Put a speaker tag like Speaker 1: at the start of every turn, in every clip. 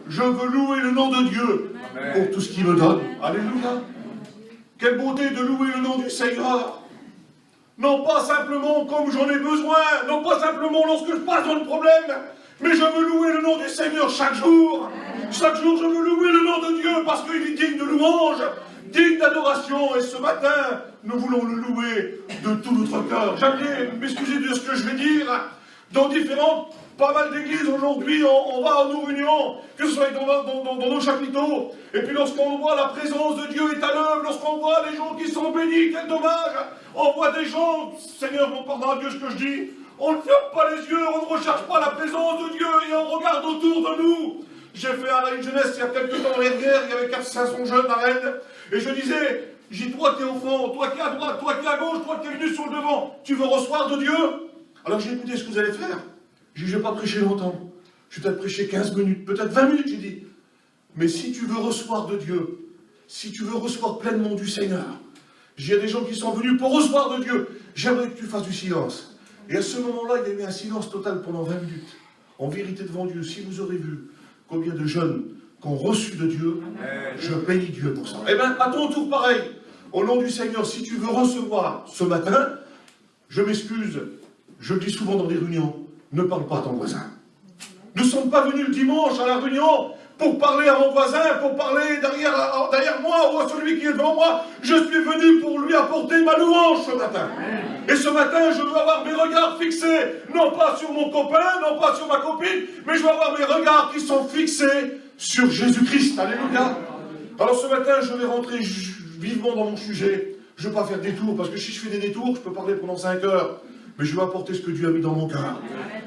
Speaker 1: je veux louer le nom de Dieu pour tout ce qu'il me donne. Alléluia. Quelle beauté de louer le nom du Seigneur. Non pas simplement comme j'en ai besoin, non pas simplement lorsque je passe dans le problème, mais je veux louer le nom du Seigneur chaque jour. Chaque jour, je veux louer le nom de Dieu parce qu'il est digne de louange, digne d'adoration. Et ce matin, nous voulons le louer de tout notre cœur. J'aimerais m'excuser de ce que je vais dire. Dans pas mal d'églises aujourd'hui, on va à nos réunions, que ce soit dans nos chapiteaux. Et puis lorsqu'on voit la présence de Dieu est à l'œuvre, lorsqu'on voit les gens qui sont bénis, quel dommage. On voit des gens, Seigneur, mon pardon à Dieu ce que je dis, on ne ferme pas les yeux, on ne recherche pas la présence de Dieu et on regarde autour de nous. J'ai fait à une jeunesse il y a quelques temps, il y avait 400-500 jeunes à Rennes, et je disais, j'ai toi qui es au fond, toi qui es à droite, toi qui es à gauche, toi qui es venu sur le devant, tu veux recevoir de Dieu? Alors j'ai écouté ce que vous allez faire. J'ai dit, je ne vais pas prêcher longtemps, je vais peut-être prêcher 15 minutes, peut-être 20 minutes, j'ai dit. Mais si tu veux recevoir de Dieu, si tu veux recevoir pleinement du Seigneur, il y a des gens qui sont venus pour recevoir de Dieu, j'aimerais que tu fasses du silence. Et à ce moment-là, il y a eu un silence total pendant 20 minutes. En vérité devant Dieu, si vous aurez vu combien de jeunes qui ont reçu de Dieu, je bénis Dieu pour ça. Eh bien, à ton tour, pareil. Au nom du Seigneur, si tu veux recevoir ce matin, je m'excuse, je le dis souvent dans des réunions, ne parle pas à ton voisin. Nous ne sommes pas venus le dimanche à la réunion pour parler à mon voisin, pour parler derrière moi ou à celui qui est devant moi. Je suis venu pour lui apporter ma louange ce matin. Et ce matin, je veux avoir mes regards fixés, non pas sur mon copain, non pas sur ma copine, mais je veux avoir mes regards qui sont fixés sur Jésus-Christ. Alléluia. Alors ce matin, je vais rentrer vivement dans mon sujet. Je ne vais pas faire des tours, parce que si je fais des détours, je peux parler pendant 5 heures. Mais je vais apporter ce que Dieu a mis dans mon cœur.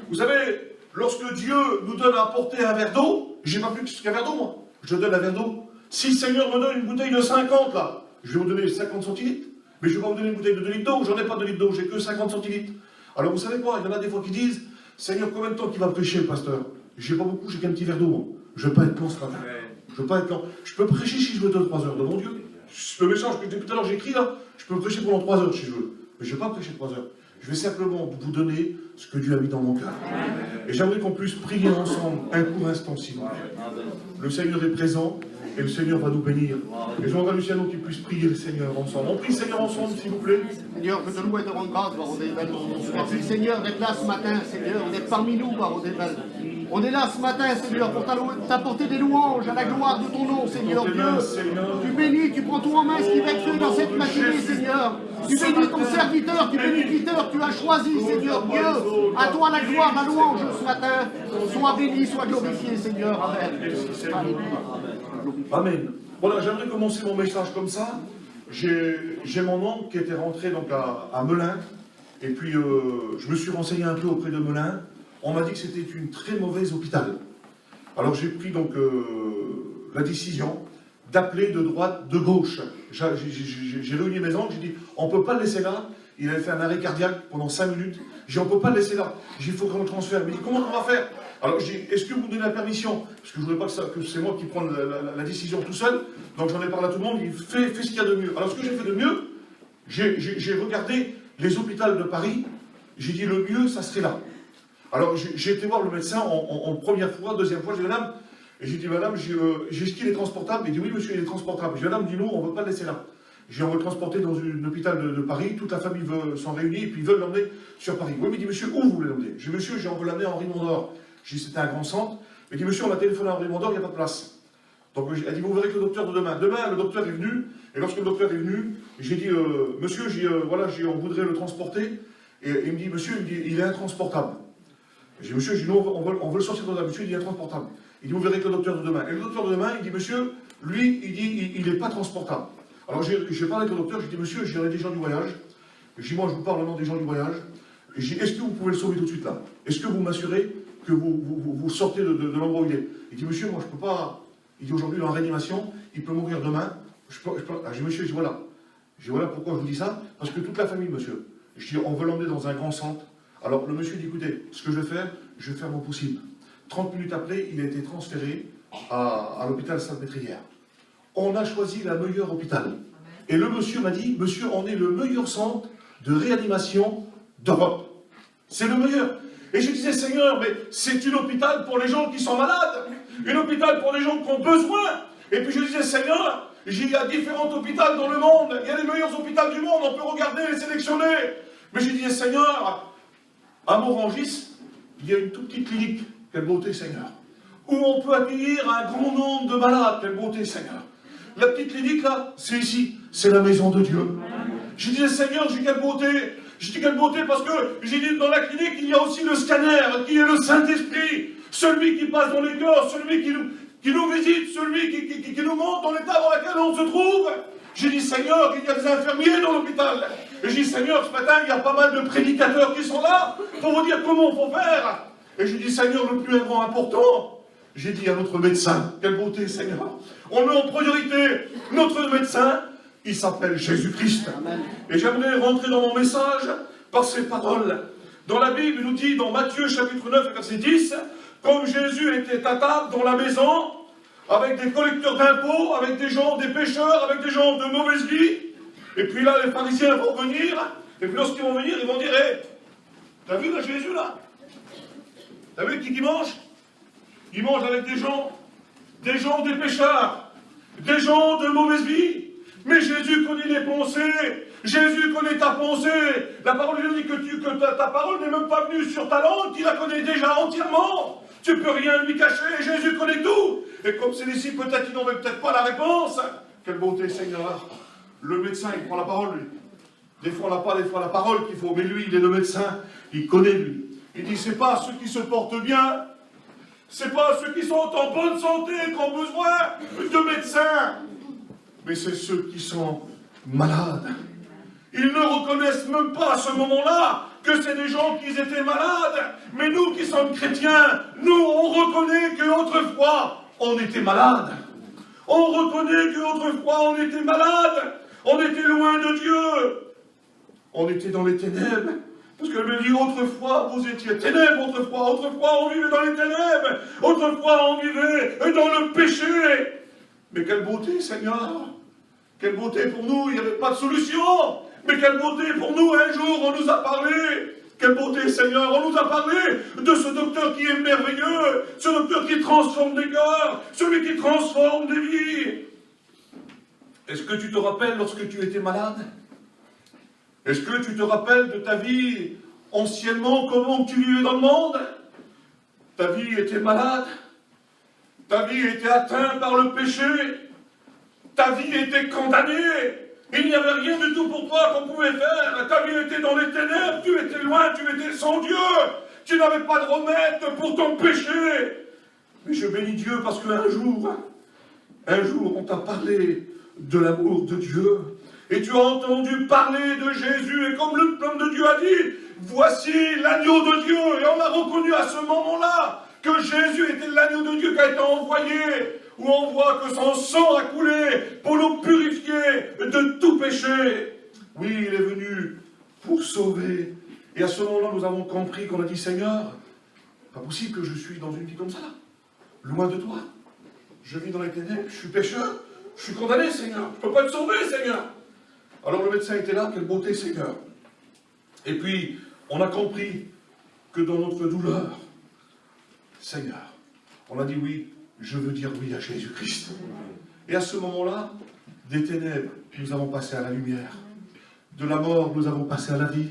Speaker 1: Vous savez, lorsque Dieu nous donne à apporter un verre d'eau, j'ai pas plus qu'un verre d'eau, moi. Je donne un verre d'eau. Si le Seigneur me donne une bouteille de 50, là, je vais vous donner 50 centilitres. Mais je ne vais pas vous donner une bouteille de 2 litres d'eau. J'en ai pas de 2 litres d'eau, j'ai que 50 centilitres. Alors vous savez quoi, il y en a des fois qui disent, Seigneur, combien de temps qu'il va prêcher, le pasteur? J'ai pas beaucoup, j'ai qu'un petit verre d'eau, moi. Je ne veux pas être lent ce matin. Je veux pas être lent. Je peux prêcher si je veux 2-3 heures devant Dieu. Je peux méchant, depuis tout à l'heure j'écris là, je peux prêcher pendant 3 heures si je veux. Mais je ne vais pas prêcher 3 heures. Je vais simplement vous donner ce que Dieu a mis dans mon cœur. Et j'aimerais qu'on puisse prier ensemble un court instant, s'il vous plaît. Le Seigneur est présent et le Seigneur va nous bénir. Et je voudrais, Luciano, qu'il puisse prier le Seigneur ensemble. On prie le Seigneur ensemble, s'il vous plaît.
Speaker 2: Seigneur, je te loue et te rends grâce, Barodébel. Merci, Seigneur, d'être là ce matin, Seigneur, d'être parmi nous, Barodébel. On est là ce matin, Seigneur, pour t'apporter des louanges à la gloire de ton nom, Seigneur Dieu. Tu bénis, tu prends tout en main ce qui va être fait dans cette matinée, Seigneur. Tu bénis ton serviteur, tu bénis Peter, tu as choisi, Seigneur Dieu. À toi la gloire, la louange ce matin. Sois béni, sois glorifié, Seigneur. Amen.
Speaker 1: Amen. Voilà, j'aimerais commencer mon message comme ça. J'ai mon oncle qui était rentré donc à Melun. Et puis, je me suis renseigné un peu auprès de Melun. On m'a dit que c'était une très mauvaise hôpital. Alors j'ai pris donc la décision d'appeler de droite, de gauche. J'ai réuni mes oncles, j'ai dit, on ne peut pas le laisser là. Il avait fait un arrêt cardiaque pendant 5 minutes. J'ai dit, on ne peut pas le laisser là. J'ai dit, il faut qu'on le transfère. Il m'a dit, comment on va faire? Alors j'ai dit, est-ce que vous me donnez la permission? Parce que je ne voudrais pas que c'est moi qui prenne la décision tout seul. Donc j'en ai parlé à tout le monde, il fait ce qu'il y a de mieux. Alors ce que j'ai fait de mieux, j'ai regardé les hôpitaux de Paris. J'ai dit, le mieux, ça serait là. Alors j'ai été voir le médecin en première fois, deuxième fois, j'ai dit, madame, et j'ai dit, madame, est-ce qu'il est transportable? Il dit, oui, monsieur, il est transportable. J'ai dit, madame, dis nous, on ne veut pas le laisser là. J'ai dit, on veut le transporter dans un hôpital de Paris, toute la famille s'en réunit, et puis ils veulent l'emmener sur Paris. Oui, mais il dit, monsieur, où vous voulez l'emmener? J'ai dit, monsieur, on veut l'amener à Henri Mondor. J'ai dit, c'était un grand centre. Il dit, monsieur, on a téléphoné à Henri Mondor, il n'y a pas de place. Donc elle dit, vous verrez que le docteur de demain. Demain, le docteur est venu, et lorsque le docteur est venu, j'ai dit, monsieur, voilà, on voudrait le transporter. Et il me dit, monsieur, il est intransportable. J'ai dit, monsieur, non, on veut le sortir de là. Monsieur, il est intransportable. Il dit, vous verrez que le docteur de demain. Et le docteur de demain, il dit, monsieur, lui, il dit, il n'est pas transportable. Alors j'ai parlé avec le docteur, j'ai dit, monsieur, j'aurai des gens du voyage. J'ai dit, moi, je vous parle au nom des gens du voyage. J'ai dit, est-ce que vous pouvez le sauver tout de suite là? Est-ce que vous m'assurez que vous sortez de l'endroit où il est? Il dit, monsieur, moi, je ne peux pas. Il dit, aujourd'hui, il est en réanimation, il peut mourir demain. J'ai dit, monsieur, je dis, voilà. Je dis, voilà pourquoi je vous dis ça. Parce que toute la famille, monsieur. Je dis, on veut l'emmener dans un grand centre. Alors le monsieur dit, écoutez, ce que je vais faire mon possible. 30 minutes après, il a été transféré à l'hôpital Salpêtrière. On a choisi la meilleure hôpital. Et le monsieur m'a dit, monsieur, on est le meilleur centre de réanimation d'Europe. C'est le meilleur. Et je disais, Seigneur, mais c'est un hôpital pour les gens qui sont malades. Un hôpital pour des gens qui ont besoin. Et puis je disais, Seigneur, il y a différents hôpitaux dans le monde. Il y a les meilleurs hôpitaux du monde. On peut regarder, les sélectionner. Mais je disais, Seigneur, à Morangis, il y a une toute petite clinique. Quelle beauté, Seigneur. Où on peut accueillir un grand nombre de malades. Quelle beauté, Seigneur. La petite clinique, là, c'est ici. C'est la maison de Dieu. Je disais, Seigneur, j'ai quelle beauté. Je dis quelle beauté parce que j'ai dit dans la clinique, il y a aussi le scanner, qui est le Saint-Esprit. Celui qui passe dans les cœurs, celui qui nous visite, celui qui nous montre dans l'état dans lequel on se trouve. J'ai dit, Seigneur, il y a des infirmiers dans l'hôpital. Et j'ai dit, Seigneur, ce matin, il y a pas mal de prédicateurs qui sont là pour vous dire comment il faut faire. Et j'ai dit, Seigneur, le plus grand important, j'ai dit à notre médecin, quelle beauté, Seigneur. On met en priorité notre médecin, il s'appelle Jésus-Christ. Et j'aimerais rentrer dans mon message par ces paroles. Dans la Bible, il nous dit, dans Matthieu chapitre 9, verset 10, comme Jésus était à table dans la maison, avec des collecteurs d'impôts, avec des gens, des pécheurs, avec des gens de mauvaise vie, et puis là, les pharisiens vont venir, et puis lorsqu'ils vont venir, ils vont dire, hé, t'as vu là Jésus là? T'as vu qui mange? Il mange avec des gens, des pécheurs, des gens de mauvaise vie. Mais Jésus connaît les pensées, Jésus connaît ta pensée. La parole de Dieu dit que ta parole n'est même pas venue sur ta langue, qu'il la connaît déjà entièrement. Tu ne peux rien lui cacher, Jésus connaît tout. Et comme c'est ici, peut-être qu'il n'aurait peut-être pas la réponse. Quelle beauté, Seigneur. Le médecin, il prend la parole, lui. Des fois, on n'a pas des fois la parole qu'il faut, mais lui, il est le médecin, il connaît, lui. Il dit, c'est pas ceux qui se portent bien, c'est pas ceux qui sont en bonne santé qui ont besoin de médecins, mais c'est ceux qui sont malades. Ils ne reconnaissent même pas à ce moment-là que c'est des gens qui étaient malades. Mais nous qui sommes chrétiens, nous, on reconnaît qu'autrefois, on était malades. On reconnaît qu'autrefois, on était malades. On était loin de Dieu. On était dans les ténèbres. Parce que le dit, autrefois, vous étiez ténèbres, autrefois, on vivait dans les ténèbres. Autrefois, on vivait dans le péché. Mais quelle beauté, Seigneur. Quelle beauté pour nous, il n'y avait pas de solution. Mais quelle beauté pour nous, un jour, on nous a parlé. Quelle beauté, Seigneur, on nous a parlé de ce docteur qui est merveilleux, ce docteur qui transforme des cœurs, celui qui transforme des vies. Est-ce que tu te rappelles lorsque tu étais malade? Est-ce que tu te rappelles de ta vie anciennement, comment tu vivais dans le monde? Ta vie était malade, ta vie était atteinte par le péché, ta vie était condamnée. Il n'y avait rien du tout pour toi qu'on pouvait faire. Ta vie était dans les ténèbres, tu étais loin, tu étais sans Dieu. Tu n'avais pas de remède pour ton péché. Mais je bénis Dieu parce qu'un jour, on t'a parlé de l'amour de Dieu. Et tu as entendu parler de Jésus. Et comme l'homme de Dieu a dit, voici l'agneau de Dieu. Et on a reconnu à ce moment-là que Jésus était l'agneau de Dieu qui a été envoyé. Où on voit que son sang a coulé pour nous purifier de tout péché. Oui, il est venu pour sauver. Et à ce moment-là, nous avons compris qu'on a dit, Seigneur, pas possible que je suis dans une vie comme ça, loin de toi. Je vis dans les ténèbres, je suis pécheur, je suis condamné, Seigneur. Je ne peux pas te sauver, Seigneur. Alors le médecin était là, quelle beauté, Seigneur. Et puis, on a compris que dans notre douleur, Seigneur, on a dit oui, je veux dire oui à Jésus-Christ. Et à ce moment-là, des ténèbres, nous avons passé à la lumière. De la mort, nous avons passé à la vie.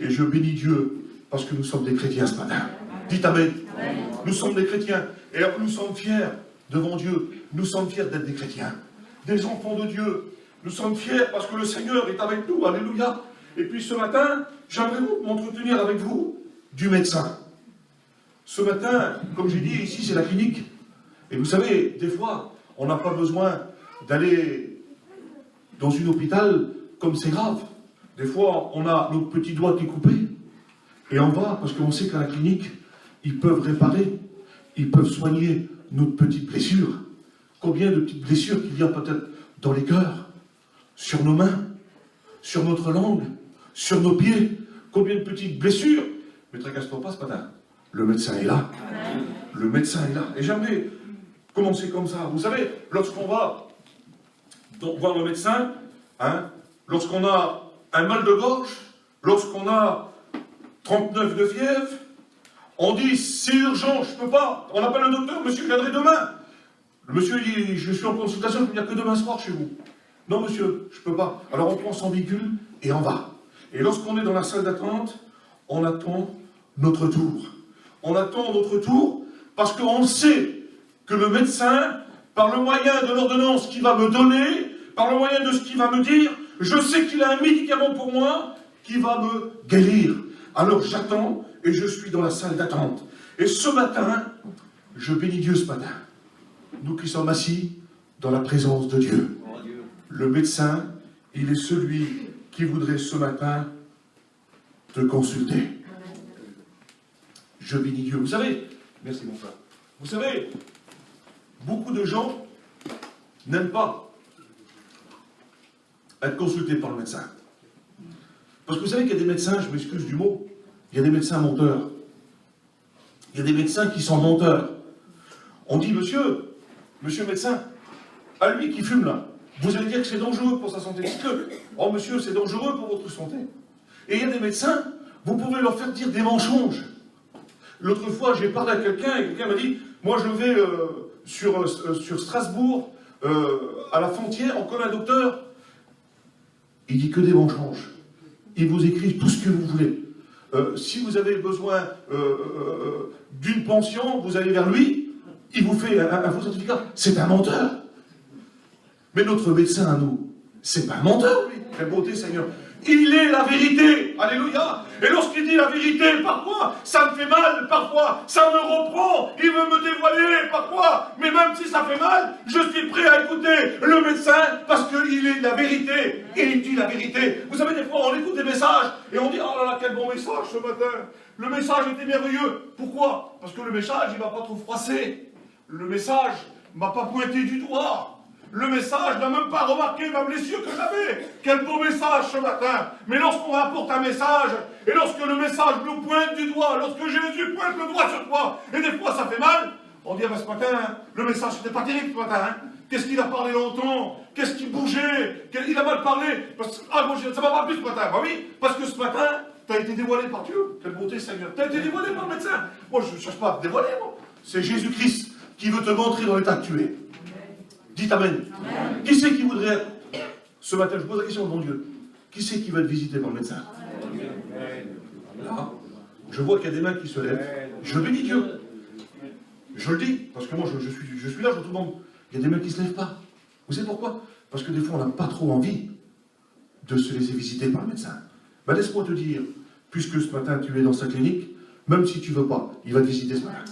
Speaker 1: Et je bénis Dieu, parce que nous sommes des chrétiens ce matin. Dites Amen. Amen. Nous sommes des chrétiens. Et nous sommes fiers devant Dieu. Nous sommes fiers d'être des chrétiens. Des enfants de Dieu. Nous sommes fiers parce que le Seigneur est avec nous. Alléluia. Et puis ce matin, j'aimerais m'entretenir avec vous du médecin. Ce matin, comme j'ai dit, ici c'est la clinique. Et vous savez, des fois, on n'a pas besoin d'aller dans un hôpital comme c'est grave. Des fois, on a notre petit doigt qui est coupé. Et on va, parce qu'on sait qu'à la clinique, ils peuvent réparer, ils peuvent soigner notre petite blessure. Combien de petites blessures qu'il y a peut-être dans les cœurs, sur nos mains, sur notre langue, sur nos pieds. Combien de petites blessures. Mais tracasse-toi pas ce matin. Le médecin est là. Le médecin est là. Et j'aimerais commencer comme ça. Vous savez, lorsqu'on va voir le médecin, lorsqu'on a un mal de gorge, lorsqu'on a 39 de fièvre, On dit, c'est urgent, je ne peux pas. On appelle le docteur, monsieur, je viendrai demain. Le monsieur dit, je suis en consultation, je peux venir que demain soir chez vous. Non, monsieur, je ne peux pas. Alors on prend son véhicule et on va. Et lorsqu'on est dans la salle d'attente, on attend notre tour. On attend notre tour parce qu'on sait que le médecin, par le moyen de l'ordonnance qu'il va me donner, par le moyen de ce qu'il va me dire, je sais qu'il a un médicament pour moi qui va me guérir. Alors j'attends et je suis dans la salle d'attente. Et ce matin, je bénis Dieu ce matin. Nous qui sommes assis dans la présence de Dieu. Le médecin, il est celui qui voudrait ce matin te consulter. Je bénis Dieu. Vous savez, merci mon frère, vous savez, beaucoup de gens n'aiment pas être consultés par le médecin. Parce que vous savez qu'il y a des médecins, je m'excuse du mot, il y a des médecins menteurs. Il y a des médecins qui sont menteurs. On dit, monsieur médecin, à lui qui fume là, vous allez dire que c'est dangereux pour sa santé. Dites-le. Oh monsieur, c'est dangereux pour votre santé. Et il y a des médecins, vous pouvez leur faire dire des mensonges. L'autre fois, j'ai parlé à quelqu'un et quelqu'un m'a dit, moi je vais sur Strasbourg, à la frontière, on connaît un docteur. Il dit que des mensonges. Il vous écrit tout ce que vous voulez. Si vous avez besoin d'une pension, vous allez vers lui, il vous fait un faux certificat. C'est un menteur. Mais notre médecin à nous, c'est pas un menteur, lui. Quelle beauté, Seigneur. Il est la vérité. Alléluia. Et lorsqu'il dit la vérité, parfois, ça me fait mal, parfois, ça me reprend. Il veut me dévoiler, parfois. Mais même si ça fait mal, je suis prêt à écouter le médecin parce qu'il est la vérité. Et il dit la vérité. Vous savez, des fois, on écoute des messages et on dit, oh là là, quel bon message ce matin. Le message était merveilleux. Pourquoi? Parce que le message, il ne m'a pas trop froissé. Le message ne m'a pas pointé du doigt. Le message n'a même pas remarqué ma blessure que j'avais. Quel beau message ce matin. Mais lorsqu'on apporte un message, et lorsque le message nous pointe du doigt, lorsque Jésus pointe le doigt sur toi, et des fois ça fait mal, on dit, ah ben ce matin, hein, le message n'était pas terrible ce matin. Hein. Qu'est-ce qu'il a parlé longtemps? Qu'est-ce qu'il bougeait? Il a mal parlé. Parce que, ah, bon, ça m'a pas plu ce matin. Bah oui, parce que ce matin, tu as été dévoilé par Dieu. Quelle beauté, Seigneur. Tu as été dévoilé par le médecin. Moi, je ne cherche pas à te dévoiler, moi. C'est Jésus-Christ qui veut te montrer dans l'état que tu es. Dites Amen. Amen. Qui c'est qui voudrait être, ce matin, je pose la question de mon Dieu, qui c'est qui va être visité par le médecin? Là, je vois qu'il y a des mains qui se lèvent. Je bénis Dieu. Je le dis, parce que moi je suis là, je vois tout le monde. Il y a des mains qui ne se lèvent pas. Vous savez pourquoi? Parce que des fois on n'a pas trop envie de se laisser visiter par le médecin. Ben, laisse-moi te dire, puisque ce matin tu es dans sa clinique, même si tu ne veux pas, il va te visiter ce matin.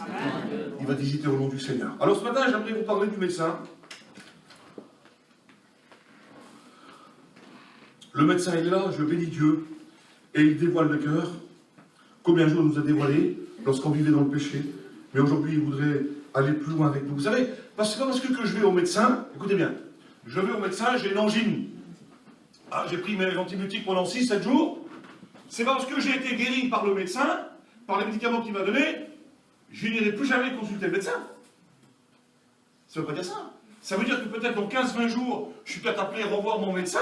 Speaker 1: Il va te visiter au nom du Seigneur. Alors ce matin, j'aimerais vous parler du médecin. Le médecin est là, je bénis Dieu, et il dévoile le cœur. Combien de jours nous a dévoilé lorsqu'on vivait dans le péché. Mais aujourd'hui, il voudrait aller plus loin avec nous. Vous savez, c'est pas parce que je vais au médecin, écoutez bien, je vais au médecin, j'ai une angine. Ah, j'ai pris mes antibiotiques pendant 6-7 jours. C'est pas parce que j'ai été guéri par le médecin, par les médicaments qu'il m'a donnés, je n'irai plus jamais consulter le médecin. Ça ne veut pas dire ça. Ça veut dire que peut-être dans 15-20 jours, je suis peut-être appelé à revoir mon médecin,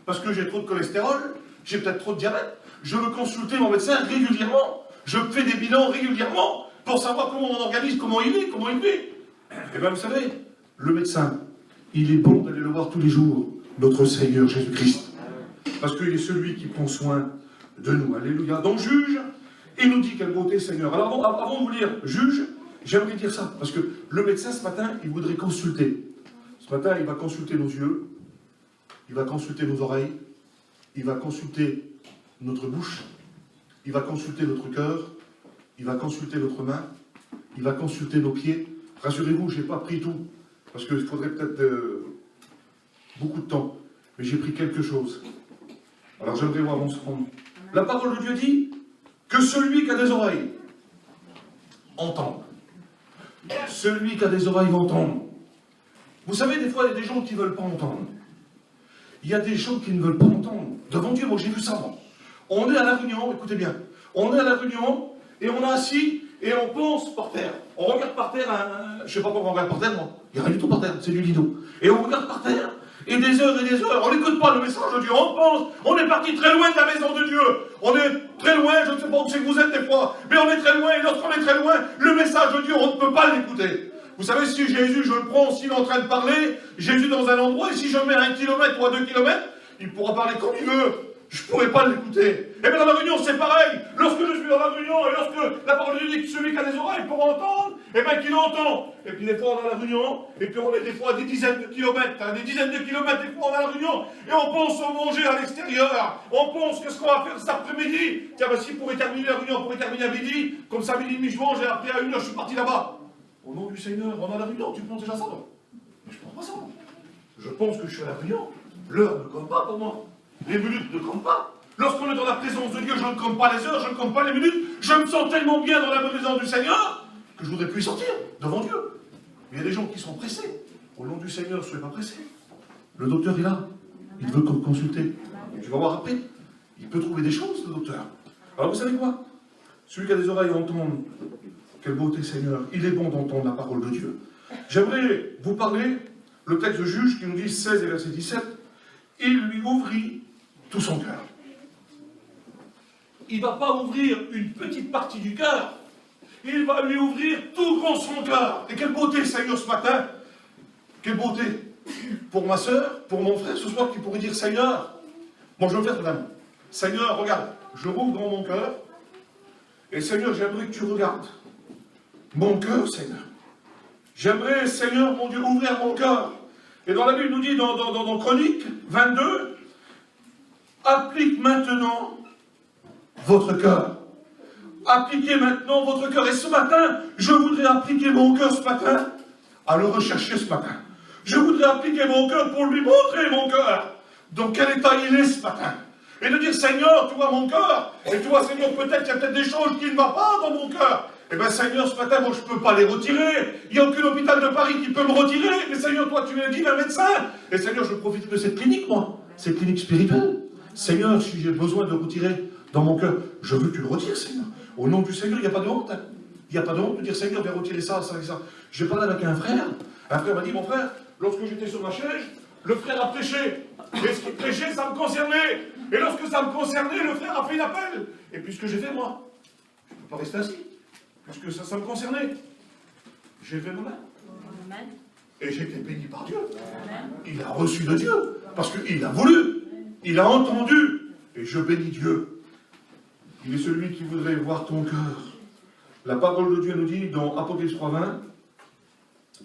Speaker 1: parce que j'ai trop de cholestérol, j'ai peut-être trop de diabète. Je veux consulter mon médecin régulièrement. Je fais des bilans régulièrement pour savoir comment mon organisme, comment il est, comment il vit. Et bien vous savez, le médecin, il est bon d'aller le voir tous les jours, notre Seigneur Jésus-Christ. Parce qu'il est celui qui prend soin de nous. Alléluia. Donc juge, il nous dit quelle beauté Seigneur. Alors avant de vous lire juge, j'aimerais dire ça. Parce que le médecin ce matin, il voudrait consulter. Ce matin, il va consulter nos yeux, il va consulter nos oreilles, il va consulter notre bouche, il va consulter notre cœur, il va consulter notre main, il va consulter nos pieds. Rassurez-vous, je n'ai pas pris tout, parce qu'il faudrait peut-être beaucoup de temps, mais j'ai pris quelque chose. Alors j'aimerais voir mon sermon. La parole de Dieu dit que celui qui a des oreilles entende. Celui qui a des oreilles entende. Vous savez, des fois, il y a des gens qui ne veulent pas entendre. Il y a des gens qui ne veulent pas entendre. Devant Dieu, moi j'ai vu ça. Moi. On est à la réunion, écoutez bien, on est à la réunion et on est assis et on pense par terre. On regarde par terre, je ne sais pas pourquoi on regarde par terre, moi. Il n'y a rien du tout par terre, c'est du lido. Et on regarde par terre et des heures et des heures. On n'écoute pas le message de Dieu. On pense, on est parti très loin de la maison de Dieu. On est très loin, je ne sais pas où c'est que vous êtes des fois, mais on est très loin, et lorsqu'on est très loin, le message de Dieu, on ne peut pas l'écouter. Vous savez, si Jésus, je le prends, s'il est en train de parler, Jésus dans un endroit, et si je mets à 1 kilomètre ou à 2 kilomètres, il pourra parler comme il veut. Je ne pourrais pas l'écouter. Et bien dans la réunion, c'est pareil. Lorsque je suis dans la réunion, et lorsque la parole de Dieu dit que celui qui a des oreilles pour entendre, et bien qu'il entend. Et puis des fois on est à la réunion, et puis on est des fois à des dizaines de kilomètres, des dizaines de kilomètres, des fois on est à la réunion, et on pense au manger à l'extérieur. On pense qu'est-ce qu'on va faire cet après-midi. Tiens, ben si on pourrait terminer la réunion, on pourrait terminer à midi, comme ça, midi et demi je mange, et après à 1h je suis parti là-bas. Au nom du Seigneur, on a la réunion, tu penses déjà ça, toi? Mais je pense pas ça. Je pense que je suis à la réunion. L'heure ne compte pas pour moi. Les minutes ne comptent pas. Lorsqu'on est dans la présence de Dieu, je ne compte pas les heures, je ne compte pas les minutes. Je me sens tellement bien dans la présence du Seigneur que je voudrais plus sortir devant Dieu. Mais il y a des gens qui sont pressés. Au nom du Seigneur, ne soyez pas pressés. Le docteur est là. Il veut consulter. Et tu vas voir après. Il peut trouver des choses, le docteur. Alors vous savez quoi? Celui qui a des oreilles à entendre, quelle beauté, Seigneur. Il est bon d'entendre la parole de Dieu. J'aimerais vous parler, le texte de Juge qui nous dit 16 et verset 17. Il lui ouvrit tout son cœur. Il ne va pas ouvrir une petite partie du cœur. Il va lui ouvrir tout grand son cœur. Et quelle beauté, Seigneur, ce matin. Quelle beauté. Pour ma soeur, pour mon frère, ce soir, qui pourrait dire, Seigneur, bon, je veux faire, madame. Seigneur, regarde, je rouvre dans mon cœur. Et Seigneur, j'aimerais que tu regardes mon cœur, Seigneur. J'aimerais, Seigneur, mon Dieu, ouvrir mon cœur. Et dans la Bible, il nous dit, dans Chronique 22, applique maintenant votre cœur. Appliquez maintenant votre cœur. Et ce matin, je voudrais appliquer mon cœur ce matin, à le rechercher ce matin. Je voudrais appliquer mon cœur pour lui montrer mon cœur, dans quel état il est ce matin. Et de dire, Seigneur, tu vois mon cœur, et tu vois, Seigneur, peut-être qu'il y a peut-être des choses qui ne vont pas dans mon cœur. Eh bien, Seigneur, ce matin, moi, je ne peux pas les retirer. Il n'y a aucun hôpital de Paris qui peut me retirer. Mais Seigneur, toi, tu es dit, un médecin. Et Seigneur, je profite de cette clinique, moi. Cette clinique spirituelle. Seigneur, si j'ai besoin de retirer dans mon cœur, je veux que tu le retires, Seigneur. Au nom du Seigneur, il n'y a pas de honte. Il n'y a pas de honte de dire, Seigneur, viens retirer ça, ça et ça. J'ai parlé avec un frère. Un frère m'a dit, mon frère, lorsque j'étais sur ma chaise, le frère a prêché. Et ce qu'il prêchait, ça me concernait. Et lorsque ça me concernait, le frère a fait une appel. Et puis ce que j'ai fait, moi, je ne peux pas rester assis. Puisque ça me concernait. J'ai fait ma main. Et j'ai été béni par Dieu. Il a reçu de Dieu. Parce qu'il a voulu. Il a entendu. Et je bénis Dieu. Il est celui qui voudrait voir ton cœur. La parole de Dieu nous dit dans Apocalypse 3:20,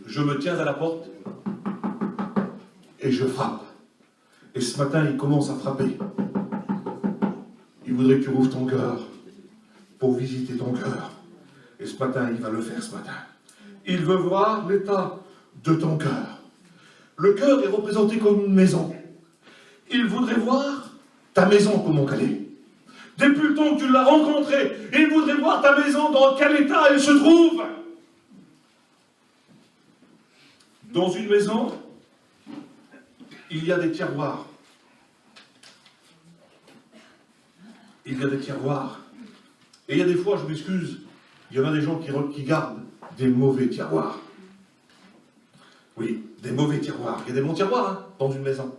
Speaker 1: je me tiens à la porte et je frappe. Et ce matin, il commence à frapper. Il voudrait que tu rouvres ton cœur pour visiter ton cœur. Et ce matin, il va le faire ce matin. Il veut voir l'état de ton cœur. Le cœur est représenté comme une maison. Il voudrait voir ta maison comment elle est. Depuis le temps que tu l'as rencontrée, il voudrait voir ta maison dans quel état elle se trouve. Dans une maison, il y a des tiroirs. Il y a des tiroirs. Et il y a des fois, je m'excuse, il y en a des gens qui gardent des mauvais tiroirs. Oui, des mauvais tiroirs. Il y a des bons tiroirs hein, dans une maison.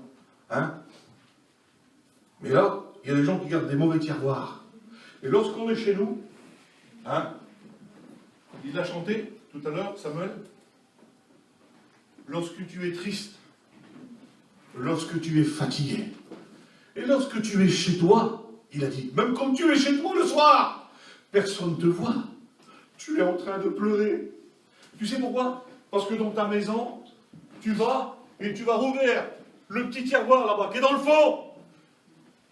Speaker 1: Hein? Mais là, il y a des gens qui gardent des mauvais tiroirs. Et lorsqu'on est chez nous, hein, il a chanté tout à l'heure, Samuel, lorsque tu es triste, lorsque tu es fatigué, et lorsque tu es chez toi, il a dit, même quand tu es chez toi le soir, personne ne te voit. Tu es en train de pleurer. Tu sais pourquoi? Parce que dans ta maison, tu vas et tu vas rouvrir le petit tiroir là-bas, qui est dans le fond.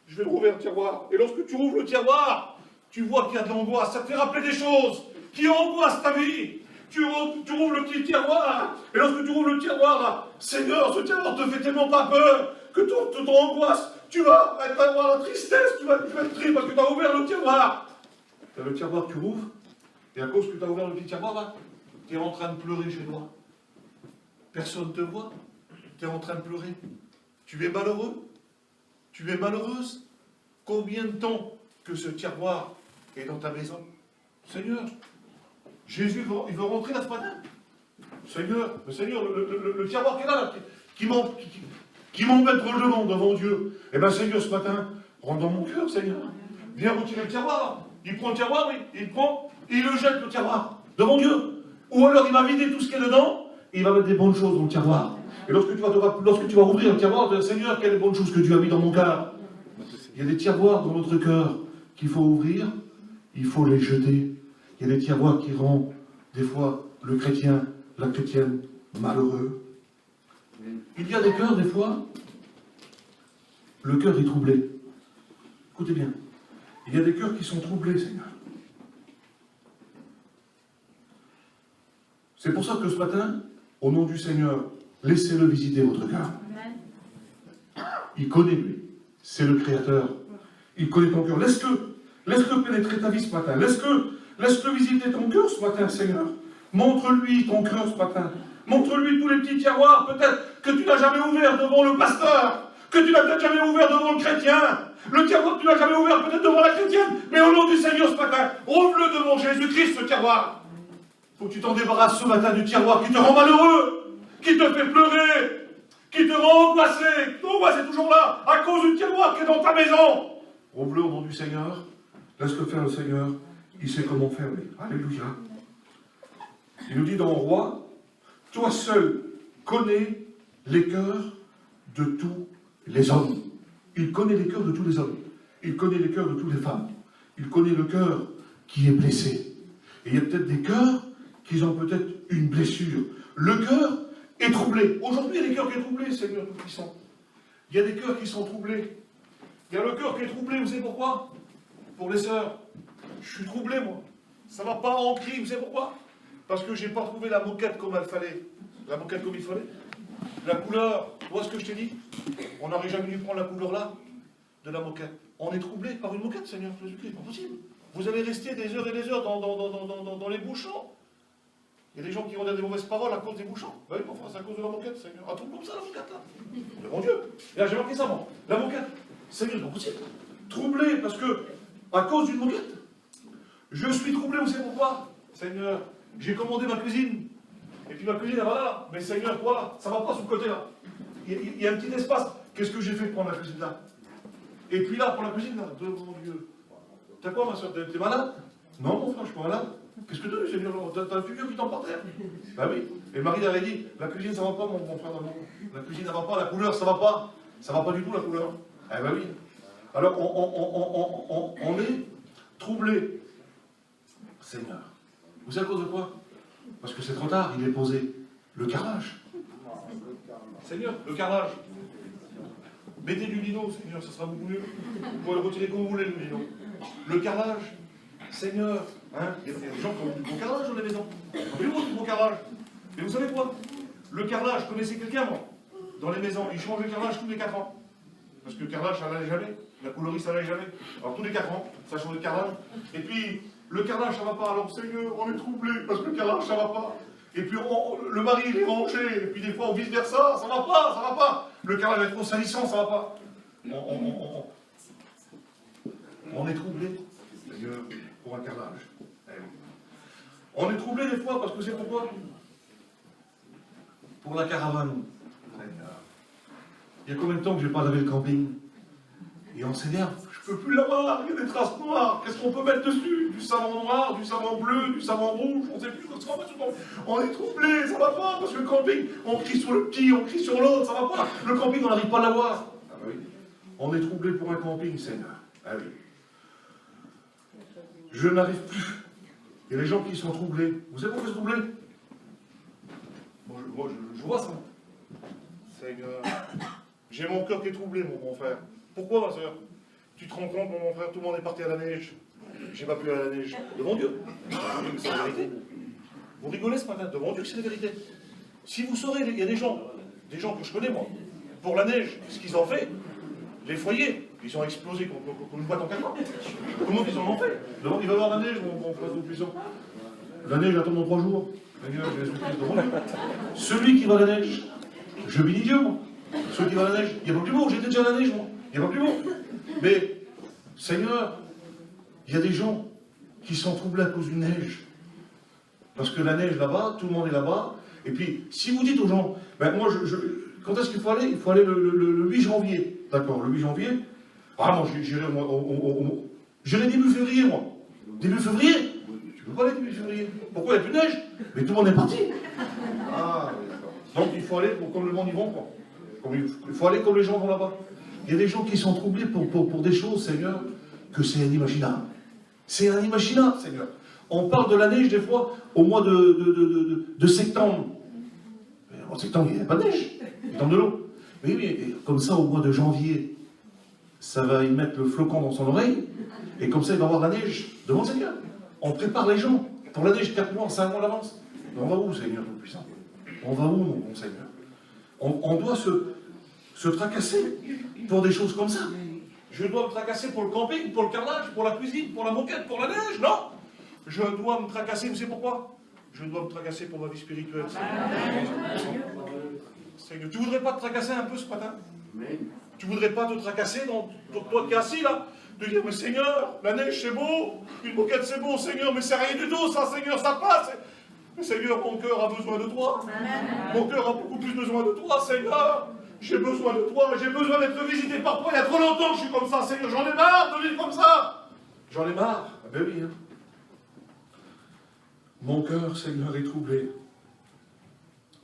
Speaker 1: Je vais le rouvrir le tiroir. Et lorsque tu rouvres le tiroir, tu vois qu'il y a de l'angoisse. Ça te fait rappeler des choses qui angoissent ta vie. Tu rouvres le petit tiroir. Et lorsque tu rouvres le tiroir, là, Seigneur, ce tiroir te fait tellement pas peur que ton angoisse, tu vas avoir la tristesse, tu vas être triste parce que tu as ouvert le tiroir. Tu as le tiroir que tu rouvres. Et à cause que tu as ouvert le petit tiroir, là, tu es en train de pleurer chez toi. Personne ne te voit. Tu es en train de pleurer. Tu es malheureux. Tu es malheureuse. Combien de temps que ce tiroir est dans ta maison? Seigneur, Jésus, il veut rentrer là ce matin. Seigneur, le tiroir qui est là, qui manque. qui m'embêtent drôlement devant Dieu. Eh bien, Seigneur, ce matin, rentre dans mon cœur, Seigneur. Viens retirer le tiroir. Il prend le tiroir, oui, il le prend, il le jette, le tiroir, devant Dieu. Ou alors, il va vider tout ce qui est dedans, et il va mettre des bonnes choses dans le tiroir. Et lorsque tu vas ouvrir le tiroir, tu vas dire, Seigneur, quelle bonne chose que Dieu a mis dans mon cœur. Il y a des tiroirs dans notre cœur qu'il faut ouvrir, il faut les jeter. Il y a des tiroirs qui rendent, des fois, le chrétien, la chrétienne, malheureux. Il y a des cœurs, des fois, le cœur est troublé. Écoutez bien, il y a des cœurs qui sont troublés, Seigneur. C'est pour ça que ce matin, au nom du Seigneur, laissez-le visiter votre cœur. Il connaît, lui. C'est le Créateur. Il connaît ton cœur. Laisse-le pénétrer ta vie ce matin. Laisse-le visiter ton cœur ce matin, Seigneur. Montre-lui ton cœur ce matin. Montre-lui tous les petits tiroirs, peut-être, que tu n'as jamais ouvert devant le pasteur, que tu n'as peut-être jamais ouvert devant le chrétien. Le tiroir que tu n'as jamais ouvert peut-être devant la chrétienne, mais au nom du Seigneur ce matin, ouvre-le devant Jésus-Christ, ce tiroir. Il faut que tu t'en débarrasses ce matin du tiroir qui te rend malheureux, qui te fait pleurer, qui te rend angoissé. L'angoisse est toujours là, à cause du tiroir qui est dans ta maison. Ouvre-le au nom du Seigneur, laisse-le faire le Seigneur, il sait comment faire, lui. Alléluia. Il nous dit dans Roi, toi seul connais les cœurs de tous les hommes. Il connaît les cœurs de tous les hommes. Il connaît les cœurs de toutes les femmes. Il connaît le cœur qui est blessé. Et il y a peut-être des cœurs qui ont peut-être une blessure. Le cœur est troublé. Aujourd'hui, il y a des cœurs qui sont troublés, Seigneur Tout-Puissant. Il y a des cœurs qui sont troublés. Il y a le cœur qui est troublé, vous savez pourquoi? Pour les sœurs. Je suis troublé, moi. Ça ne va pas en cri, vous savez pourquoi? Parce que je n'ai pas trouvé la moquette comme il fallait. La moquette comme il fallait. La couleur, tu vois ce que je t'ai dit? On n'aurait jamais dû prendre la couleur là, de la moquette. On est troublé par une moquette, Seigneur Jésus-Christ, pas possible. Vous allez rester des heures et des heures dans les bouchons. Il y a des gens qui vont dire des mauvaises paroles à cause des bouchons. Oui, enfin, c'est à cause de la moquette, Seigneur. Un truc comme ça, la moquette, là. Mais mon Dieu, là, j'ai marqué ça, moi. La moquette. Seigneur, pas possible. Troublé, parce que, à cause d'une moquette, je suis troublé, vous savez pourquoi? Seigneur, j'ai commandé ma cuisine. Et puis ma cuisine, elle va là. Mais Seigneur, quoi, ça va pas sur le côté, là. Il y a un petit espace. Qu'est-ce que j'ai fait pour prendre la cuisine, là? Et puis là, pour la cuisine, là, devant Dieu. T'as quoi, ma soeur? T'es malade? Non, mon frère, je suis pas malade. Qu'est-ce que tu as, Seigneur? T'as un figure qui t'en par terre? Bah oui. Et le mari avait dit, la cuisine, ça va pas, mon frère d'amour. La cuisine, ça va pas, la couleur, ça va pas. Ça va pas du tout, la couleur. Eh bah oui. Alors, on est troublé. Seigneur. Vous savez à cause de quoi? Parce que c'est trop tard, il est posé. Le carrelage. Seigneur, le carrelage. Mettez du lino, Seigneur, ça sera beaucoup mieux. Vous pouvez le retirer comme vous voulez, le lino. Le carrelage. Seigneur, hein, il y a des gens qui ont du beau carrelage dans les maisons. Ils ont du beau carrelage. Mais vous savez quoi? Le carrelage, je connaissais quelqu'un, moi, dans les maisons. Ils changent le carrelage tous les 4 ans. Parce que le carrelage, ça n'allait jamais. La colorie, ça n'allait jamais. Alors tous les 4 ans, ça change le carrelage. Et puis, le carrelage, ça ne va pas. Alors, Seigneur, on est troublé parce que le carrelage, ça ne va pas. Et puis, le mari, il est rangé. Et puis, des fois, on vice-versa. Ça ne va pas, ça ne va pas. Le carrelage est trop salissant, ça ne va pas. On est troublé, Seigneur, pour un carrelage. On est troublé des fois parce que c'est pourquoi? Pour la caravane. Il y a combien de temps que je n'ai pas lavé le camping? Et on s'énerve. Je ne peux plus l'avoir, il y a des traces noires. Qu'est-ce qu'on peut mettre dessus? Du savon noir, du savon bleu, du savon rouge, on ne sait plus ce qu'on va mettre. On est troublé, ça ne va pas, parce que le camping, on crie sur le petit, on crie sur l'autre, ça ne va pas. Le camping, on n'arrive pas à l'avoir. Ah bah oui. On est troublé pour un camping, Seigneur. Ah oui. Je n'arrive plus. Il y a des gens qui sont troublés. Vous savez pourquoi ils sont troublés? Moi, je vois ça. Seigneur, j'ai mon cœur qui est troublé, mon frère. Pourquoi, ma soeur? Tu te rends compte, mon frère, tout le monde est parti à la neige. J'ai pas pu aller à la neige. Devant Dieu. C'est la vérité. Vous rigolez ce matin, devant Dieu que c'est la vérité. Si vous saurez, il y a des gens que je connais, moi, pour la neige, ce qu'ils ont fait, les foyers, ils ont explosé comme une boîte en carton. Comment ils en ont fait? Il va y avoir la neige, mon frère tout-puissant. La neige attend dans 3 jours. Celui qui va à la neige, je bénis Dieu, moi. Celui qui va à la neige, il n'y a pas plus beau, j'étais déjà à la neige, moi. Il n'y a pas plus beau. Mais, Seigneur, il y a des gens qui sont troublés à cause d'une neige. Parce que la neige là-bas, tout le monde est là-bas. Et puis, si vous dites aux gens, ben moi, Quand est-ce qu'il faut aller? Il faut aller le 8 janvier. D'accord, le 8 janvier. Ah, moi, j'irai début février, moi. Début février? Tu peux pas aller début février. Pourquoi? Il n'y a plus de neige? Mais tout le monde est parti. Ah, oui, d'accord. Donc, il faut aller comme le monde y va, quoi. Il faut aller comme les gens vont là-bas. Il y a des gens qui sont troublés pour des choses, Seigneur, que c'est inimaginable. C'est inimaginable, Seigneur. On parle de la neige, des fois, au mois de septembre. Mais en septembre, il n'y a pas de neige. Il tombe de l'eau. Mais oui, comme ça, au mois de janvier, ça va y mettre le flocon dans son oreille. Et comme ça, il va avoir la neige devant le Seigneur. On prépare les gens pour la neige 4 mois, 5 mois d'avance. On va où, Seigneur, tout puissant? On va où, mon bon Seigneur? On doit se tracasser pour des choses comme ça. Je dois me tracasser pour le camping, pour le carrelage, pour la cuisine, pour la moquette, pour la neige? Non! Je dois me tracasser, vous savez pourquoi? Je dois me tracasser pour ma vie spirituelle. Seigneur, tu ne voudrais pas te tracasser un peu ce matin? Tu ne voudrais pas te tracasser pour toi qui es assis là? De dire, mais Seigneur, la neige c'est beau, une moquette c'est beau, Seigneur, mais c'est rien du tout, ça, Seigneur, ça passe. Mais Seigneur, mon cœur a besoin de toi. Mon cœur a beaucoup plus besoin de toi, Seigneur. J'ai besoin de toi, j'ai besoin d'être visité par toi. Il y a trop longtemps que je suis comme ça, Seigneur. J'en ai marre de vivre comme ça. J'en ai marre. Ah ben oui, hein. Mon cœur, Seigneur, est troublé.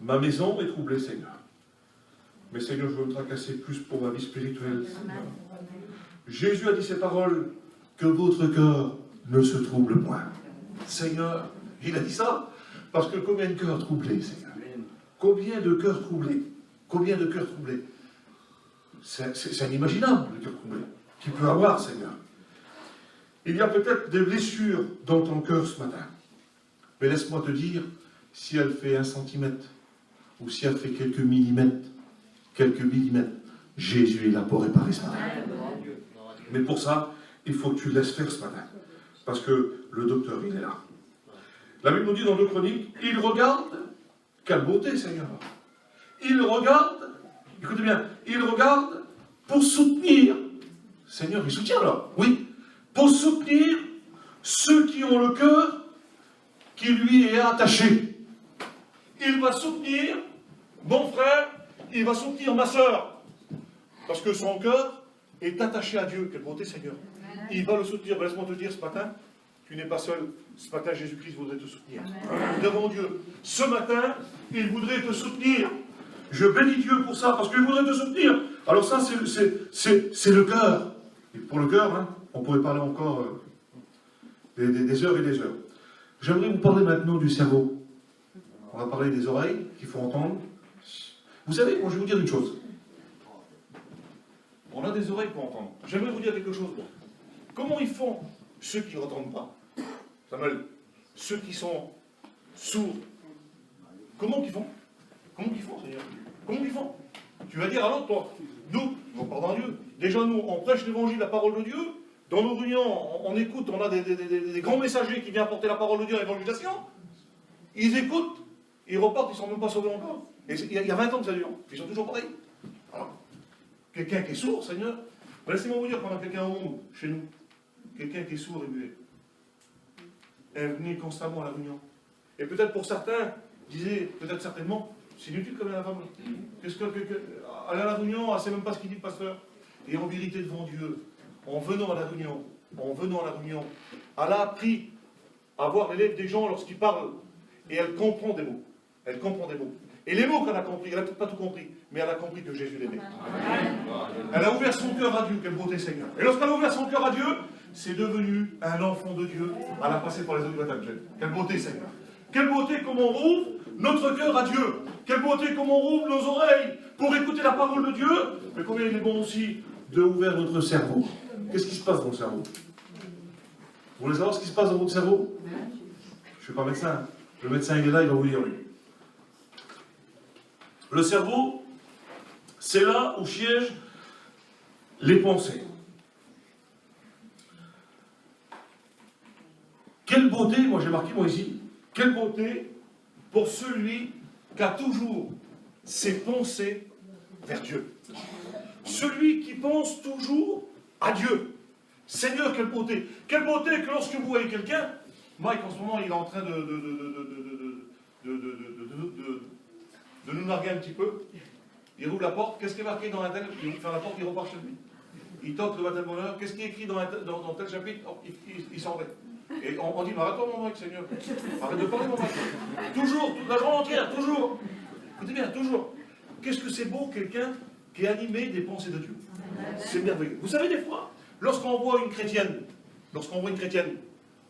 Speaker 1: Ma maison est troublée, Seigneur. Mais Seigneur, je veux me tracasser plus pour ma vie spirituelle, Seigneur. Jésus a dit ces paroles, que votre cœur ne se trouble point. Seigneur, il a dit ça, parce que combien de cœurs troublés, Seigneur? Combien de cœurs troublés? Combien de cœurs troublés? C'est inimaginable, le cœur troublé, qu'il peut avoir, Seigneur. Il y a peut-être des blessures dans ton cœur ce matin. Mais laisse-moi te dire, si elle fait 1 centimètre, ou si elle fait quelques millimètres, Jésus est là pour réparer ce matin. Mais pour ça, il faut que tu laisses faire ce matin. Parce que le docteur, il est là. La Bible nous dit dans 2 Chroniques, il regarde, quelle beauté, Seigneur. Il regarde, écoutez bien, il regarde pour soutenir. Seigneur, il soutient là, oui. Pour soutenir ceux qui ont le cœur qui lui est attaché. Il va soutenir mon frère, il va soutenir ma sœur. Parce que son cœur est attaché à Dieu. Quelle beauté, Seigneur. Il va le soutenir. Laisse-moi te dire ce matin, tu n'es pas seul. Ce matin, Jésus-Christ voudrait te soutenir. Devant Dieu. Ce matin, il voudrait te soutenir. Je bénis Dieu pour ça, parce qu'il voudrait te soutenir. Alors ça, c'est le cœur. Et pour le cœur, hein, on pourrait parler encore des heures et des heures. J'aimerais vous parler maintenant du cerveau. On va parler des oreilles, qu'il faut entendre. Vous savez, moi je vais vous dire une chose. On a des oreilles pour entendre. J'aimerais vous dire quelque chose. Comment ils font, ceux qui n'entendent pas? Samuel, ceux qui sont sourds. Comment ils font? Comment ils font, Seigneur? Comment ils font? Tu vas dire alors, toi, nous, pardon Dieu, déjà nous, on prêche l'évangile, la parole de Dieu. Dans nos réunions, on écoute, on a des grands messagers qui viennent apporter la parole de Dieu à l'évangélisation. Ils écoutent, ils repartent, ils ne sont même pas sauvés encore. Et il y a 20 ans que ça dure. Ils sont toujours pareils. Alors, quelqu'un qui est sourd, Seigneur, laissez-moi vous dire qu'on a quelqu'un au monde, chez nous, quelqu'un qui est sourd et muet. Elle venait constamment à la réunion. Et peut-être pour certains, disaient, peut-être certainement, c'est inutile comme la femme. Qu'est-ce que aller à la réunion, elle ne sait même pas ce qu'il dit le pasteur. Et en vérité devant Dieu, en venant à la réunion, elle a appris à voir les lèvres des gens lorsqu'ils parlent. Et elle comprend des mots. Elle comprend des mots. Et les mots qu'elle a compris, elle n'a peut-être pas tout compris, mais elle a compris que Jésus l'aimait. Elle a ouvert son cœur à Dieu, quelle beauté, Seigneur. Et lorsqu'elle a ouvert son cœur à Dieu, c'est devenu un enfant de Dieu. Elle a passé par les eaux du baptême. Quelle beauté, Seigneur. Quelle beauté, comment on rouvre notre cœur à Dieu. Quelle beauté, comment on rouvre nos oreilles pour écouter la parole de Dieu. Mais combien il est bon aussi de ouvrir notre cerveau. Qu'est-ce qui se passe dans le cerveau? Vous voulez savoir ce qui se passe dans votre cerveau? Je ne suis pas médecin. Le médecin, il est là, il va vous dire, lui. Le cerveau, c'est là où siègent les pensées. Quelle beauté, moi j'ai marqué moi ici, quelle beauté pour celui qui a toujours ses pensées vers Dieu. Celui qui pense toujours à Dieu. Seigneur, quelle beauté. Quelle beauté que lorsque vous voyez quelqu'un, Mike en ce moment il est en train de nous narguer un petit peu. il rouvre la porte, qu'est-ce qui est marqué dans un tel? Il ferme la porte, il repart chez lui. Il toque le baptême de bonheur, qu'est-ce qui est écrit dans tel chapitre? Oh, il s'en va. Et on dit, mais arrête-toi mon mec, Seigneur. Arrête de parler mon mec. Toujours, toute la journée entière, toujours. Écoutez bien, toujours. Qu'est-ce que c'est beau, quelqu'un qui est animé des pensées de Dieu. C'est merveilleux. Vous savez, des fois, lorsqu'on voit une chrétienne,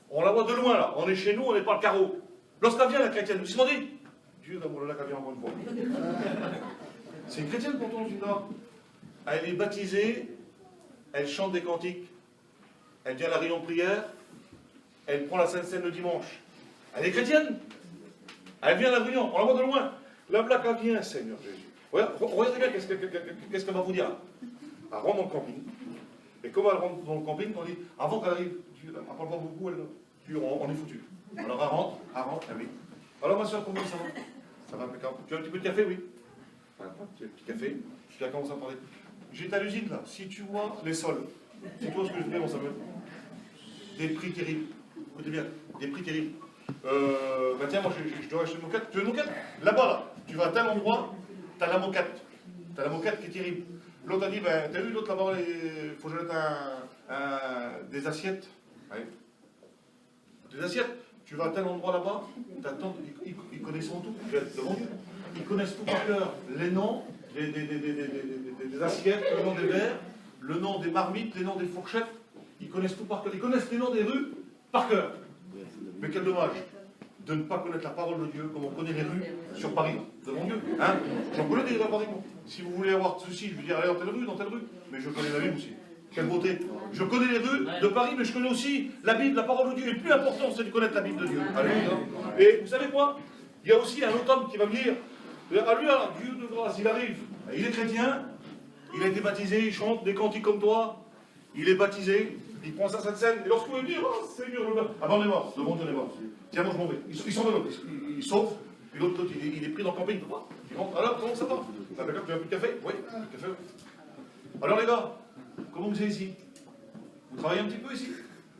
Speaker 1: on la voit de loin là, on est chez nous, on n'est pas le carreau. Lorsqu'elle vient la chrétienne, vous vous dit, Dieu d'amour là qu'elle vient encore une fois. C'est une chrétienne pour ton Nord. Elle est baptisée, elle chante des cantiques, elle vient à la réunion de prière, elle prend la Sainte Seine le dimanche. Elle est chrétienne. Elle vient à la réunion, on la voit de loin. La blague, elle vient, Seigneur Jésus. Regardez bien qu'est-ce qu'elle va vous dire. Elle rentre dans le camping. Et comme elle rentre dans le camping, on dit, avant qu'elle arrive, elle ne parle pas beaucoup, on est foutu. Alors elle rentre, elle oui. Alors ma soeur, comment ça va? Ça va impeccable. Tu as un petit peu de café, oui? Enfin, tu as un petit café, tu as commencé à parler. J'étais à l'usine là, si tu vois les sols, si tu vois ce que je dis, mon Samuel, des prix terribles. Écoutez bien, des prix terribles. Bah tiens, moi je dois acheter une moquette. Tu veux une moquette? Là-bas, là, tu vas à tel endroit, t'as la moquette. T'as la moquette qui est terrible. L'autre a dit, ben, t'as vu l'autre là-bas, il faut que je mette des assiettes. Oui. Des assiettes. Tu vas à tel endroit là-bas, ils connaissent tout, devant Dieu. Ils connaissent tout par cœur. Les noms des assiettes, le nom des verres, le nom des marmites, les noms des fourchettes. Ils connaissent tout par cœur. Ils connaissent les noms des rues par cœur. Mais quel dommage de ne pas connaître la parole de Dieu comme on connaît les rues sur Paris, devant Dieu. Hein, j'en connais des rues à Paris, moi. Si vous voulez avoir ceci, je veux dire, allez dans telle rue. Mais je connais la Bible aussi. Quelle beauté. Je connais les rues de Paris, mais je connais aussi la Bible, la parole de Dieu. Et le plus important, c'est de connaître la Bible de Dieu. Alléluia. Et vous savez quoi? Il y a aussi un autre homme qui va venir. À lui, alors, Dieu de grâce, il arrive. Il est chrétien. Il a été baptisé, il chante des cantiques comme toi. Il est baptisé. Il prend ça, cette scène. Et lorsqu'on veut dire, oh Seigneur, avant on est mort. Devant Dieu, on est mort. Tiens, moi je m'en vais. Ils s'en vont. Il sauve. Et l'autre, il est pris dans le camping. Il rentre. Alors, comment ça va? Ah, d'accord, tu as un peu de café? Oui, un peu de café. Alors, les gars, comment vous êtes ici? Vous travaillez un petit peu ici?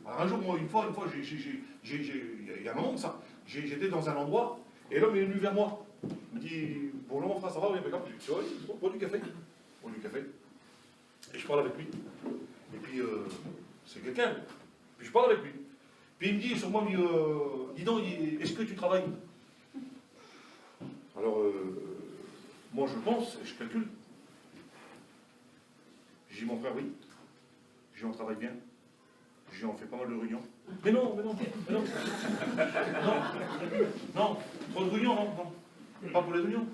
Speaker 1: Alors, un jour, moi, une fois, il y a un moment, ça. J'étais dans un endroit, et l'homme est venu vers moi. Il me dit, bonjour mon frère, ça va? Oui, impeccable. Je dis, oui, bois du café. Bois du café. Et je parle avec lui. Et puis, c'est quelqu'un. Puis je parle avec lui. Puis il me dit sur moi, dis donc, est-ce que tu travailles? Alors, moi je pense et je calcule. J'ai dit, mon frère, oui. J'ai dit, on travaille bien. J'ai dit, on fait pas mal de réunions. Mais non. Non, trop de réunions, non. Pas pour les réunions.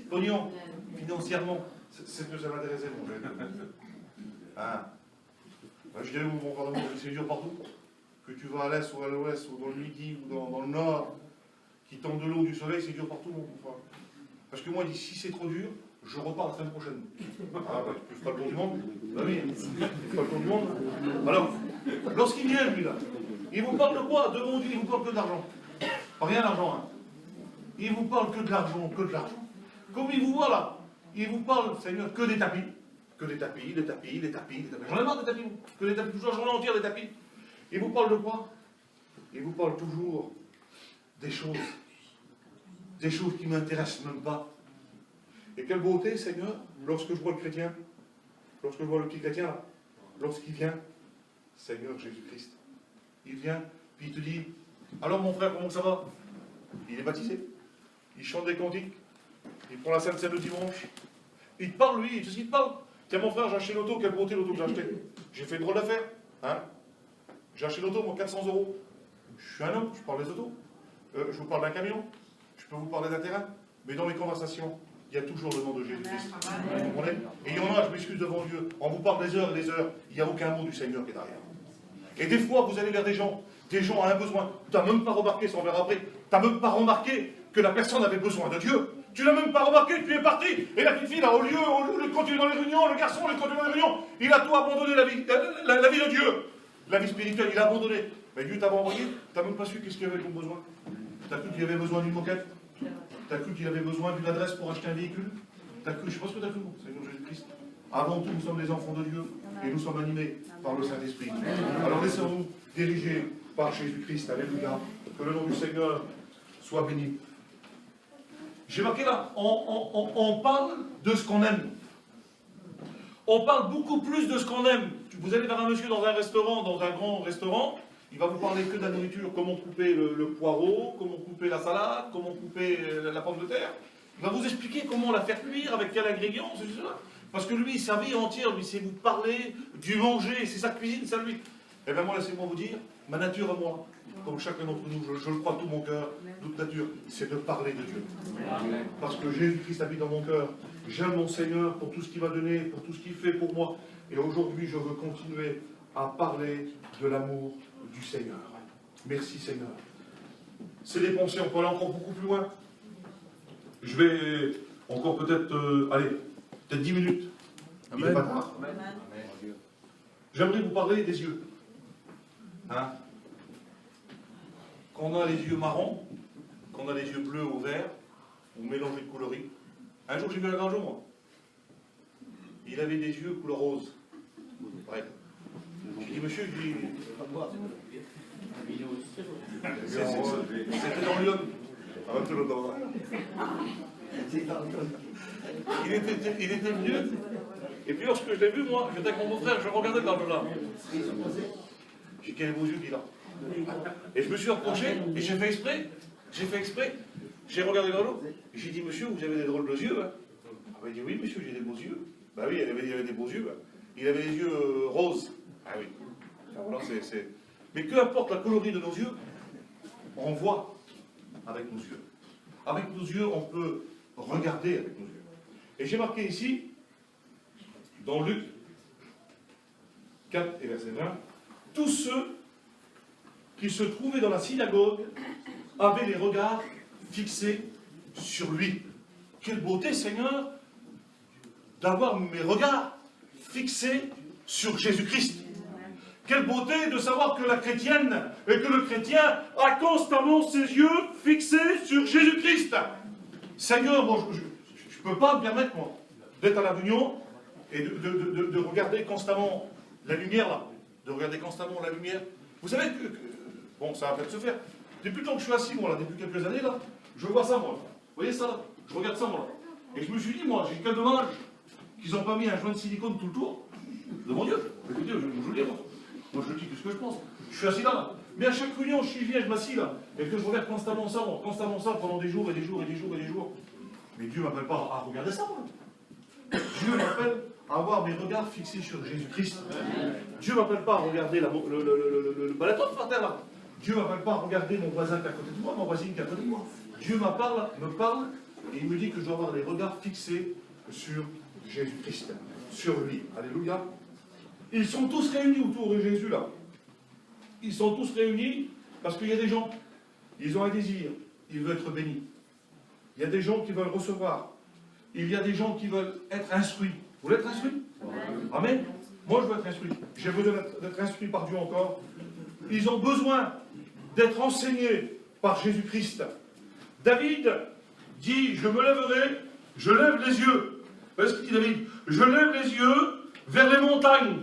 Speaker 1: Pognon, financièrement, c'est ce que ça m'intéressait, mon jeune. Ah. Je dirais, mon gouvernement, c'est dur partout. Que tu vas à l'est ou à l'ouest, ou dans le midi, ou dans le nord, qui tombe de l'eau, du soleil, c'est dur partout, mon frère. Parce que moi, je dis, si c'est trop dur, je repars la semaine prochaine. Ah, bah, tu feras le tour du monde? Bah oui, tu feras le tour du monde. Alors, lorsqu'il vient, lui, là, il vous parle de quoi? De mon Dieu, il vous parle que de l'argent. Pas rien d'argent, hein. Il vous parle que de l'argent, que de l'argent. Comme il vous voit là, il vous parle, Seigneur, que des tapis. Que des tapis. J'en ai marre des tapis, que des tapis, toujours la journée entière des tapis. Il vous parle de quoi? Il vous parle toujours des choses qui ne m'intéressent même pas. Et quelle beauté, Seigneur, lorsque je vois le chrétien, lorsque je vois le petit chrétien là, lorsqu'il vient, Seigneur Jésus-Christ, il vient, puis il te dit, alors mon frère, comment ça va? Il est baptisé, il chante des cantiques, il prend la Sainte Seine le dimanche, il te parle lui, tu sais qu'il te parle. Tiens mon frère, j'ai acheté l'auto, quelle beauté l'auto que j'ai acheté. J'ai fait une drôle d'affaire, hein. J'ai acheté l'auto, moi 400 €. Je suis un homme, je parle des autos. Je vous parle d'un camion, je peux vous parler d'un terrain, mais dans mes conversations, il y a toujours le nom de Jésus-Christ. Vous comprenez? Et il y en a, je m'excuse devant Dieu, on vous parle des heures et des heures, il n'y a aucun mot du Seigneur qui est derrière. Et des fois, vous allez vers des gens ont un besoin, tu n'as même pas remarqué, ça on verra après, tu n'as même pas remarqué que la personne avait besoin de Dieu. Tu n'as même pas remarqué, tu es parti. Et la petite fille, là, au lieu de continuer dans les réunions, le garçon, il continue dans les réunions, il a tout abandonné, la vie de Dieu. La vie spirituelle, il a abandonné. Mais Dieu t'avait envoyé, tu n'as même pas su qu'est-ce qu'il avait comme besoin. Tu as cru qu'il avait besoin d'une moquette. Tu as cru qu'il avait besoin d'une adresse pour acheter un véhicule. Tu as cru, je sais pas ce que tu as cru, Seigneur Jésus-Christ. Avant tout, nous sommes les enfants de Dieu et nous sommes animés par le Saint-Esprit. Alors laissons-nous diriger par Jésus-Christ. Alléluia. Que le nom du Seigneur soit béni. J'ai marqué là, on parle de ce qu'on aime. On parle beaucoup plus de ce qu'on aime. Vous allez vers un monsieur dans un restaurant, dans un grand restaurant, il va vous parler que de la nourriture, comment couper le poireau, comment couper la salade, comment couper la pomme de terre. Il va vous expliquer comment la faire cuire, avec quel ingrédient, c'est cela. Parce que lui, sa vie entière, lui, c'est vous parler du manger, c'est sa cuisine, ça lui. Eh bien moi, laissez-moi vous dire, ma nature à moi, comme chacun d'entre nous, je le crois de tout mon cœur, toute nature, c'est de parler de Dieu. Amen. Parce que Jésus-Christ habite dans mon cœur. J'aime mon Seigneur pour tout ce qu'il m'a donné, pour tout ce qu'il fait pour moi. Et aujourd'hui, je veux continuer à parler de l'amour du Seigneur. Merci Seigneur. C'est des pensées, on peut aller encore beaucoup plus loin. Je vais encore peut-être, allez, peut-être 10 minutes. Amen. Il n'est pas tard. J'aimerais vous parler des yeux. Hein? Quand on a les yeux marrons, quand on a les yeux bleus ou verts, ou mélangés de coloris. Un jour, j'ai vu un grand jour, moi. Il avait des yeux couleur rose. Ouais. J'ai dit, monsieur, je dis... C'était dans Lyon. Il était vieux. Et puis lorsque je l'ai vu, moi, j'étais avec mon frère, je regardais dans le là. J'ai dit, quels beaux yeux qu'il a. Et je me suis approché, et j'ai fait exprès, j'ai regardé dans l'eau, et j'ai dit, monsieur, vous avez des drôles de yeux, hein? Ah, il dit, oui, monsieur, j'ai des beaux yeux. Bah oui, il avait des beaux yeux. Hein. Il avait les yeux roses. Ah oui. Alors, c'est... Mais peu importe la colorie de nos yeux, on voit avec nos yeux. Avec nos yeux, on peut regarder avec nos yeux. Et j'ai marqué ici, dans Luc 4 et verset 20, tous ceux qui se trouvaient dans la synagogue avaient les regards fixés sur lui. Quelle beauté, Seigneur, d'avoir mes regards fixés sur Jésus-Christ. Quelle beauté de savoir que la chrétienne et que le chrétien a constamment ses yeux fixés sur Jésus-Christ. Seigneur, moi, je ne peux pas me permettre, moi, d'être à la réunion et de regarder constamment la lumière, là. De regarder constamment la lumière. Vous savez que bon, ça va peut-être se faire. Depuis le temps que je suis assis, moi, là, depuis quelques années, là, je vois ça, moi. Vous voyez ça, là? Je regarde ça, moi, là. Et je me suis dit, moi, j'ai quel dommage qu'ils n'ont pas mis un joint de silicone tout le tour. De mon Dieu. Écoutez, je vous le dis, moi. Moi, je dis tout ce que je pense. Je suis assis là. Mais à chaque réunion, je viens, je m'assis là. Et que je regarde constamment ça, moi. Constamment ça pendant des jours et des jours et des jours et des jours. Mais Dieu ne m'appelle pas à regarder ça, moi. Dieu m'appelle à avoir mes regards fixés sur Jésus-Christ. Dieu ne m'appelle pas à regarder le balaton par terre là. Dieu ne m'appelle pas à regarder mon voisin qui est à côté de moi, mon voisine qui est à côté de moi. Dieu me parle, et il me dit que je dois avoir les regards fixés sur Jésus-Christ, sur lui. Alléluia. Ils sont tous réunis autour de Jésus là. Ils sont tous réunis parce qu'il y a des gens, ils ont un désir, ils veulent être bénis. Il y a des gens qui veulent recevoir. Il y a des gens qui veulent être instruits. Vous voulez être instruits? Amen. Moi je veux être instruit. J'ai besoin d'être instruit par Dieu encore. Ils ont besoin d'être enseignés par Jésus-Christ. David dit, je me lèverai, je lève les yeux. Vous voyez ce que dit David? Je lève les yeux vers les montagnes,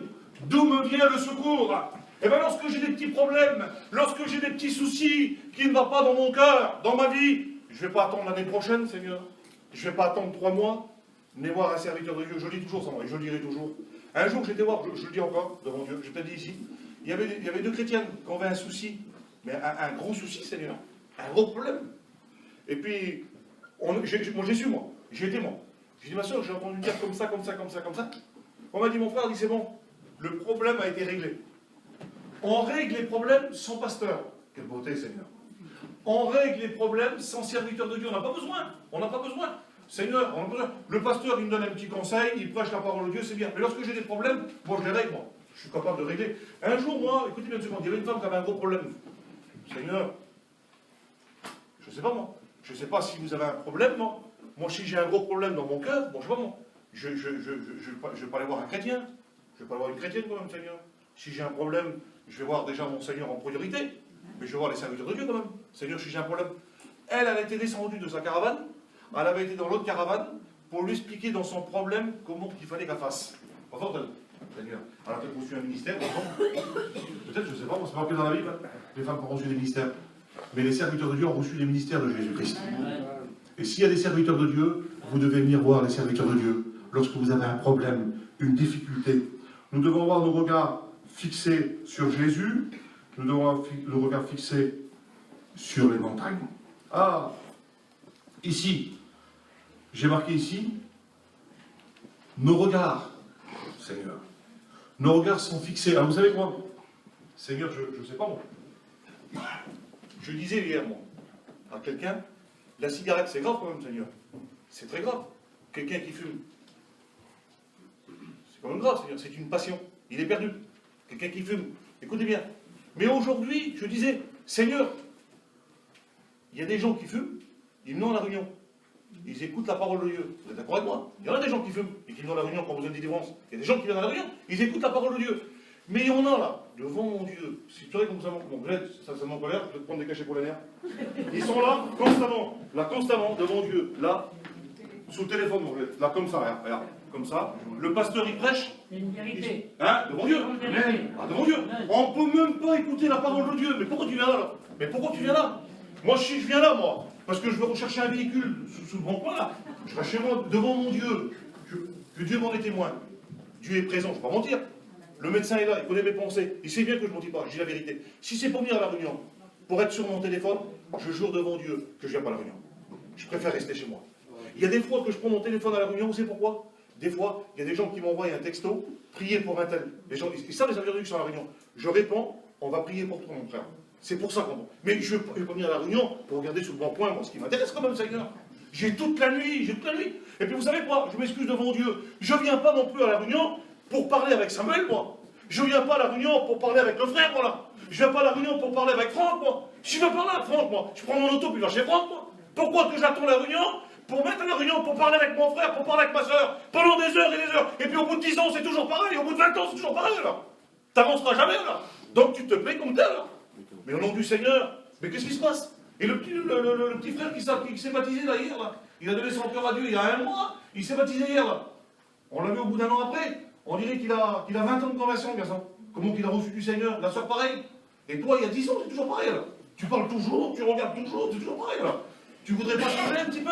Speaker 1: d'où me vient le secours. Et bien lorsque j'ai des petits problèmes, lorsque j'ai des petits soucis qui ne vont pas dans mon cœur, dans ma vie, je ne vais pas attendre l'année prochaine, Seigneur. Je ne vais pas attendre 3 mois, mais voir un serviteur de Dieu. Je le dis toujours ça, moi, et je le dirai toujours. Un jour, j'étais voir, je le dis encore devant Dieu, je t'ai dit ici, il y avait 2 chrétiennes qui avaient un souci, mais un gros souci, Seigneur, un gros problème. Et puis, moi j'ai su, moi, j'ai été moi. J'ai dit, ma soeur, j'ai entendu dire comme ça, comme ça, comme ça, comme ça. On m'a dit, mon frère, dit, c'est bon, le problème a été réglé. On règle les problèmes sans pasteur. Quelle beauté, Seigneur. On règle les problèmes sans serviteur de Dieu. On n'a pas besoin. On n'a pas besoin. Seigneur, on a besoin. Le pasteur, il me donne un petit conseil, il prêche la parole de Dieu, c'est bien. Mais lorsque j'ai des problèmes, moi, je les règle, moi. Je suis capable de régler. Un jour, moi, écoutez bien une seconde, il y avait une femme qui avait un gros problème. Seigneur, je ne sais pas, moi. Je ne sais pas si vous avez un problème, moi. Moi, si j'ai un gros problème dans mon cœur, bon, je ne sais pas, moi. Je ne vais pas aller voir un chrétien. Je ne vais pas aller voir une chrétienne, quand même, Seigneur. Si j'ai un problème, je vais voir déjà mon Seigneur en priorité. Mais je vais voir les serviteurs de Dieu, quand même. Seigneur, si j'ai un problème. Elle était descendue de sa caravane. Elle avait été dans l'autre caravane pour lui expliquer dans son problème comment il fallait qu'elle fasse. Enfin, Seigneur. Elle a peut-être reçu un ministère, peut-être, je ne sais pas, on ne sait pas que dans la Bible, les femmes ont reçu des ministères. Mais les serviteurs de Dieu ont reçu les ministères de Jésus-Christ. Et s'il y a des serviteurs de Dieu, vous devez venir voir les serviteurs de Dieu lorsque vous avez un problème, une difficulté. Nous devons avoir nos regards fixés sur Jésus, nous devons avoir nos regards fixés sur les montagnes. Ah, ici, j'ai marqué ici, nos regards, Seigneur. Nos regards sont fixés. Alors vous savez quoi, Seigneur, je ne sais pas moi. Je disais hier, moi, à quelqu'un, la cigarette, c'est grave quand même, Seigneur. C'est très grave. Quelqu'un qui fume, c'est quand même grave, Seigneur. C'est une passion. Il est perdu. Quelqu'un qui fume, écoutez bien. Mais aujourd'hui, je disais, Seigneur, il y a des gens qui fument, ils viennent à la réunion. Ils écoutent la parole de Dieu. Vous êtes d'accord avec moi? Il y en a des gens qui fument et qui viennent à la réunion quand vous êtes des délivrances. Il y a des gens qui viennent à la réunion, ils écoutent la parole de Dieu. Mais il y en a là, devant mon Dieu, si tu vois comme ça, ça m'encolère, je vais te prendre des cachets pour les nerfs. Ils sont là, constamment, devant Dieu, là, sous le téléphone, là, comme ça, regarde, comme ça. Le pasteur, il prêche.
Speaker 3: C'est une vérité.
Speaker 1: Hein, devant Dieu. Ah, devant Dieu. On ne peut même pas écouter la parole de Dieu. Mais pourquoi tu viens là? Mais pourquoi tu viens là? Moi, je viens là, moi. Parce que je veux rechercher un véhicule sous le bon coin, là. Je serai chez moi, devant mon Dieu. Que Dieu m'en est témoin. Dieu est présent, je ne vais pas mentir. Le médecin est là, il connaît mes pensées. Il sait bien que je ne mentis pas, je dis la vérité. Si c'est pour venir à la réunion, pour être sur mon téléphone, je jure devant Dieu que je ne viens pas à la réunion. Je préfère rester chez moi. Il y a des fois que je prends mon téléphone à la réunion, vous savez pourquoi? Des fois, il y a des gens qui m'envoient un texto, priez pour un tel. Les gens, ils savent les individus qui sont à la réunion. Je réponds, on va prier pour toi, mon frère. C'est pour ça qu'on... Mais je ne vais pas venir à la réunion pour regarder sur le bon point, moi, ce qui m'intéresse quand même, Seigneur. J'ai toute la nuit. Et puis vous savez quoi? Je m'excuse devant Dieu. Je ne viens pas non plus à la réunion pour parler avec Samuel, moi. Je ne viens pas à la réunion pour parler avec le frère, voilà. Je ne viens pas à la réunion pour parler avec Franck, moi. Si je veux parler avec Franck, moi, je prends mon auto puis je vais chez Franck, moi. Pourquoi que j'attends la réunion pour mettre à la réunion, pour parler avec mon frère, pour parler avec ma soeur, pendant des heures et des heures. Et puis au bout de 10 ans, c'est toujours pareil. Au bout de 20 ans, c'est toujours pareil, là. T'avanceras jamais, là. Donc tu te plais comme tel, là. Mais au nom du Seigneur, mais qu'est-ce qui se passe? Et le petit frère qui s'est baptisé là hier, là, il a donné son cœur à Dieu il y a un mois, il s'est baptisé hier, là. On l'a vu au bout d'un an après, on dirait qu'il a 20 ans de conversion, garçon. Comment qu'il a reçu du Seigneur? La soeur pareil. Et toi, il y a 10 ans, c'est toujours pareil, là. Tu parles toujours, tu regardes toujours, c'est toujours pareil, là. Tu voudrais pas changer un petit peu?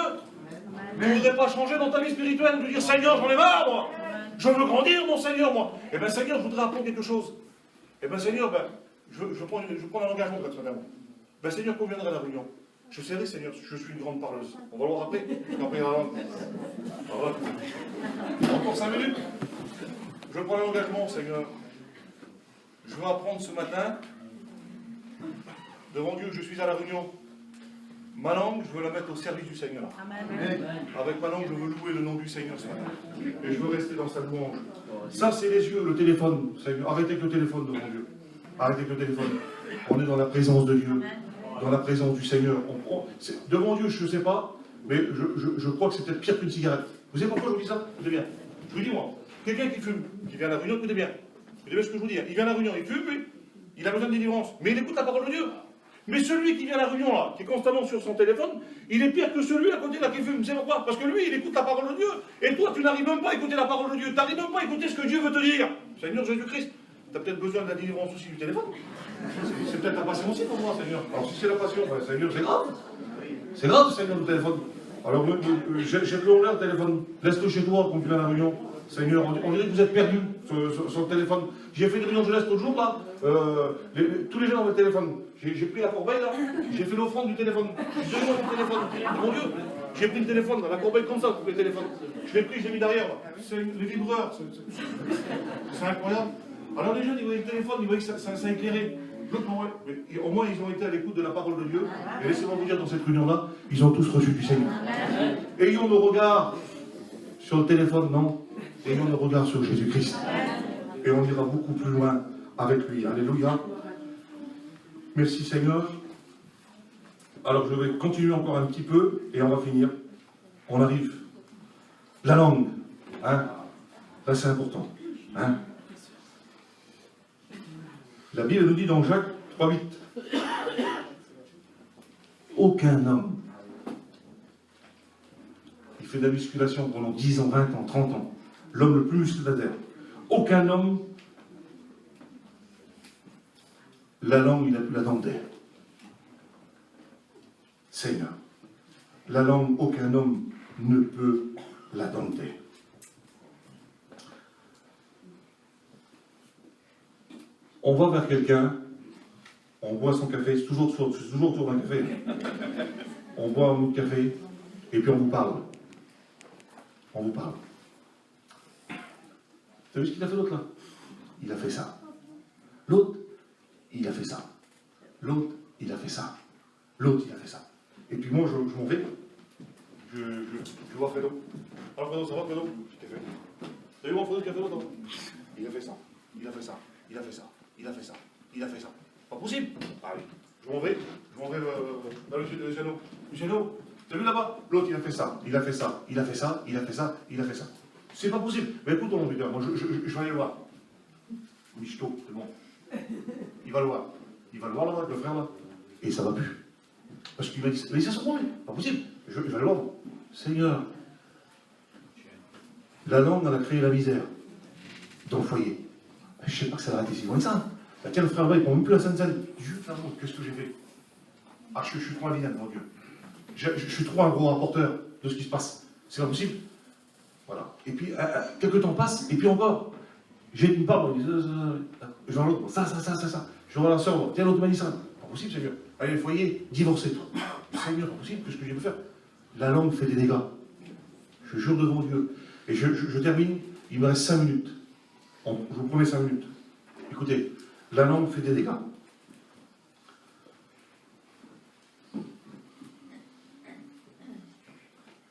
Speaker 1: Tu voudrais pas changer dans ta vie spirituelle, de dire Seigneur, j'en ai marre, moi. Je veux grandir, mon Seigneur, moi. Eh bien, Seigneur, je voudrais apprendre quelque chose. Eh bien, Seigneur, je prends un engagement comme ça, vraiment. Ben Seigneur, qu'on viendra à la réunion. Je sais, Seigneur, je suis une grande parleuse. On va le voir après. Après, encore 5 minutes. Je prends l'engagement, Seigneur. Je veux apprendre ce matin, devant Dieu, que je suis à la réunion. Ma langue, je veux la mettre au service du Seigneur. Amen. Avec ma langue, je veux louer le nom du Seigneur ce matin. Et je veux rester dans sa louange. Ça, c'est les yeux, le téléphone, Seigneur. Arrêtez avec le téléphone devant Dieu. Arrêtez avec le téléphone. On est dans la présence de Dieu, dans la présence du Seigneur. Devant Dieu, je ne sais pas, mais je crois que c'est peut-être pire qu'une cigarette. Vous savez pourquoi je vous dis ça? Écoutez bien. Je vous dis, moi, quelqu'un qui fume, qui vient à la réunion, écoutez bien. Écoutez bien ce que je vous dis. Il vient à la réunion, il fume, lui. Il a besoin de délivrance. Mais il écoute la parole de Dieu. Mais celui qui vient à la réunion, là, qui est constamment sur son téléphone, il est pire que celui à côté, là, qui fume. Vous savez pourquoi? Parce que lui, il écoute la parole de Dieu. Et toi, tu n'arrives même pas à écouter la parole de Dieu. Tu n'arrives même pas à écouter ce que Dieu veut te dire. Seigneur Jésus-Christ, tu as peut-être besoin de la délivrance aussi du téléphone. C'est peut-être la passion aussi pour moi, Seigneur. Alors si c'est la passion, ben, Seigneur, c'est grave. C'est grave, Seigneur, le téléphone. Alors, j'ai l'air le téléphone. Laisse-le chez toi quand tu viens à la réunion. Seigneur, on dirait que vous êtes perdu sur le téléphone. J'ai fait une réunion jeunesse l'autre jour, là. Tous les gens ont le téléphone. J'ai pris la corbeille, là. J'ai fait l'offrande du téléphone. J'ai donné mon téléphone. Mon Dieu, j'ai pris le téléphone, la corbeille comme ça, pour le téléphone. Je l'ai pris, je l'ai mis derrière, là. C'est le vibreur. C'est incroyable. Alors les jeunes, ils voyaient le téléphone, ils voyaient que ça éclairait. Mais au moins, ils ont été à l'écoute de la parole de Dieu. Et laissez-moi vous dire, dans cette réunion-là, ils ont tous reçu du Seigneur. Ayons nos regards sur le téléphone, non. Ayons nos regards sur Jésus-Christ. Et on ira beaucoup plus loin avec lui. Alléluia. Merci Seigneur. Alors je vais continuer encore un petit peu et on va finir. On arrive. La langue. Hein? Là c'est important. Hein? La Bible nous dit dans Jacques 3,8 aucun homme, il fait de la musculation pendant 10 ans, 20 ans, 30 ans, l'homme le plus musclé de la terre, aucun homme, la langue, il a plus la dent d'air. Seigneur. La langue, aucun homme ne peut la dompter. On va vers quelqu'un, on boit son café, c'est toujours autour d'un café. On boit un bout de café, et puis on vous parle. On vous parle. T'as vu ce qu'il a fait l'autre là? Il a fait ça. L'autre, il a fait ça. L'autre, il a fait ça. L'autre, il a fait ça. Et puis moi, je m'en vais. Je vois Fredo. Alors Fredo, ça va Fredo? Petit café. T'as vu mon Fredo, café l'autre? Il a fait ça. Il a fait ça. Il a fait ça. Il a fait ça. Il a fait ça. Pas possible. Ah oui. Je m'en vais vers le Luciano. Luciano, t'as vu là-bas? L'autre, il a fait ça. Il a fait ça. Il a fait ça. Il a fait ça. Il a fait ça. C'est pas possible. Mais écoute, mon buteur, moi, je vais aller le voir. Michto, c'est bon. Il va le voir. Il va le voir là-bas, le frère là. Et ça va plus. Parce qu'il m'a dit, mais ça se comprend, pas possible. Je vais le voir. Seigneur, la langue, elle a créé la misère dans le foyer. Je ne sais pas que ça va être si loin de ça. Tiens, le frère là, il ne prend même plus la Sainte Seine. Dieu, qu'est-ce que j'ai fait? Ah, je suis trop un vilain, mon Dieu. Je suis trop un gros rapporteur de ce qui se passe. C'est pas possible. Voilà. Et puis, quelques temps passent, et puis encore. J'ai une part, on dit, je vois l'autre, ça. Je vois la soeur, tiens, l'autre m'a dit ça. Pas possible, Seigneur. Allez, le foyer, divorcé. Seigneur, pas possible, qu'est-ce que je vais faire? La langue fait des dégâts. Je jure devant Dieu. Et je termine, il me reste 5 minutes. Je vous promets 5 minutes. Écoutez, la langue fait des dégâts.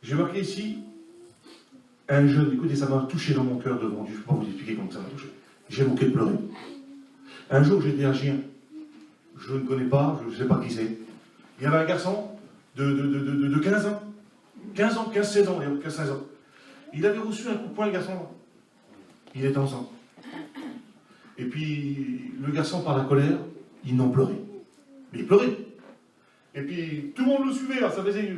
Speaker 1: J'ai marqué ici un jeune, écoutez, ça m'a touché dans mon cœur devant Dieu. Je ne peux pas vous expliquer comment ça m'a touché. J'ai manqué de pleurer. Un jour, j'étais à Gien. Je ne connais pas, je ne sais pas qui c'est. Il y avait un garçon de 15 ans. 15 ans, 15-16 ans, 15-16 ans. Il avait reçu un coup de poing, le garçon. Il était ensemble. Et puis, le garçon, par la colère, il n'en pleurait. Mais il pleurait. Et puis, tout le monde le suivait, là, ça faisait...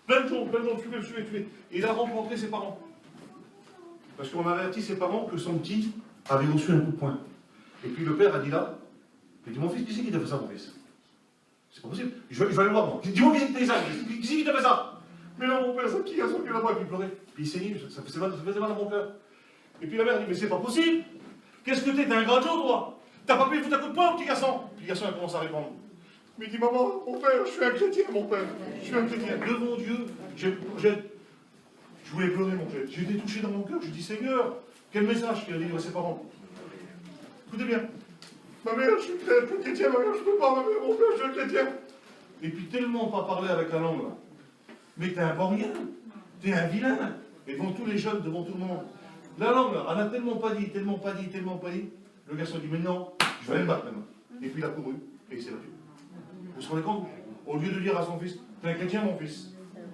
Speaker 1: Plein de gens le suivaient. Et il a rencontré ses parents. Parce qu'on a averti ses parents que son petit avait reçu un coup de poing. Et puis le père a dit là, il dit, mon fils, qui c'est qui t'a fait ça, mon fils? C'est pas possible. Je vais aller le voir, moi. Dis-moi qui c'est qui t'a fait ça? Qui c'est qui t'a fait ça? Mais non, mon père, c'est qui a sorti là-bas? Et puis il pleurait. Puis il saignait, ça faisait mal à mon cœur. Et puis la mère dit, mais c'est pas possible. Qu'est-ce que t'es un gradjo, toi? T'as pas pu foutre un coup de poing, petit garçon? Puis le garçon, il commence à répondre. Mais il dit, maman, mon père, je suis un chrétien, mon père. Je suis un chrétien. Devant Dieu, je voulais pleurer, mon père. J'ai été touché dans mon cœur. Je dis, Seigneur, quel message qu'il a dit à ses parents? Écoutez bien. Ma mère, je suis chrétien, ma mère, je ne peux pas, ma mère, mon père, je suis un chrétien. Et puis tellement pas parler avec la langue, là. Mais t'es un rien. T'es un vilain. Et devant tous les jeunes, devant tout le monde. La langue, là, elle n'a tellement pas dit. Le garçon dit, mais non, je vais aller me battre maintenant. Et puis il a couru, et il s'est battu. Vous vous rendez compte? Au lieu de dire à son fils, t'es un chrétien, mon fils.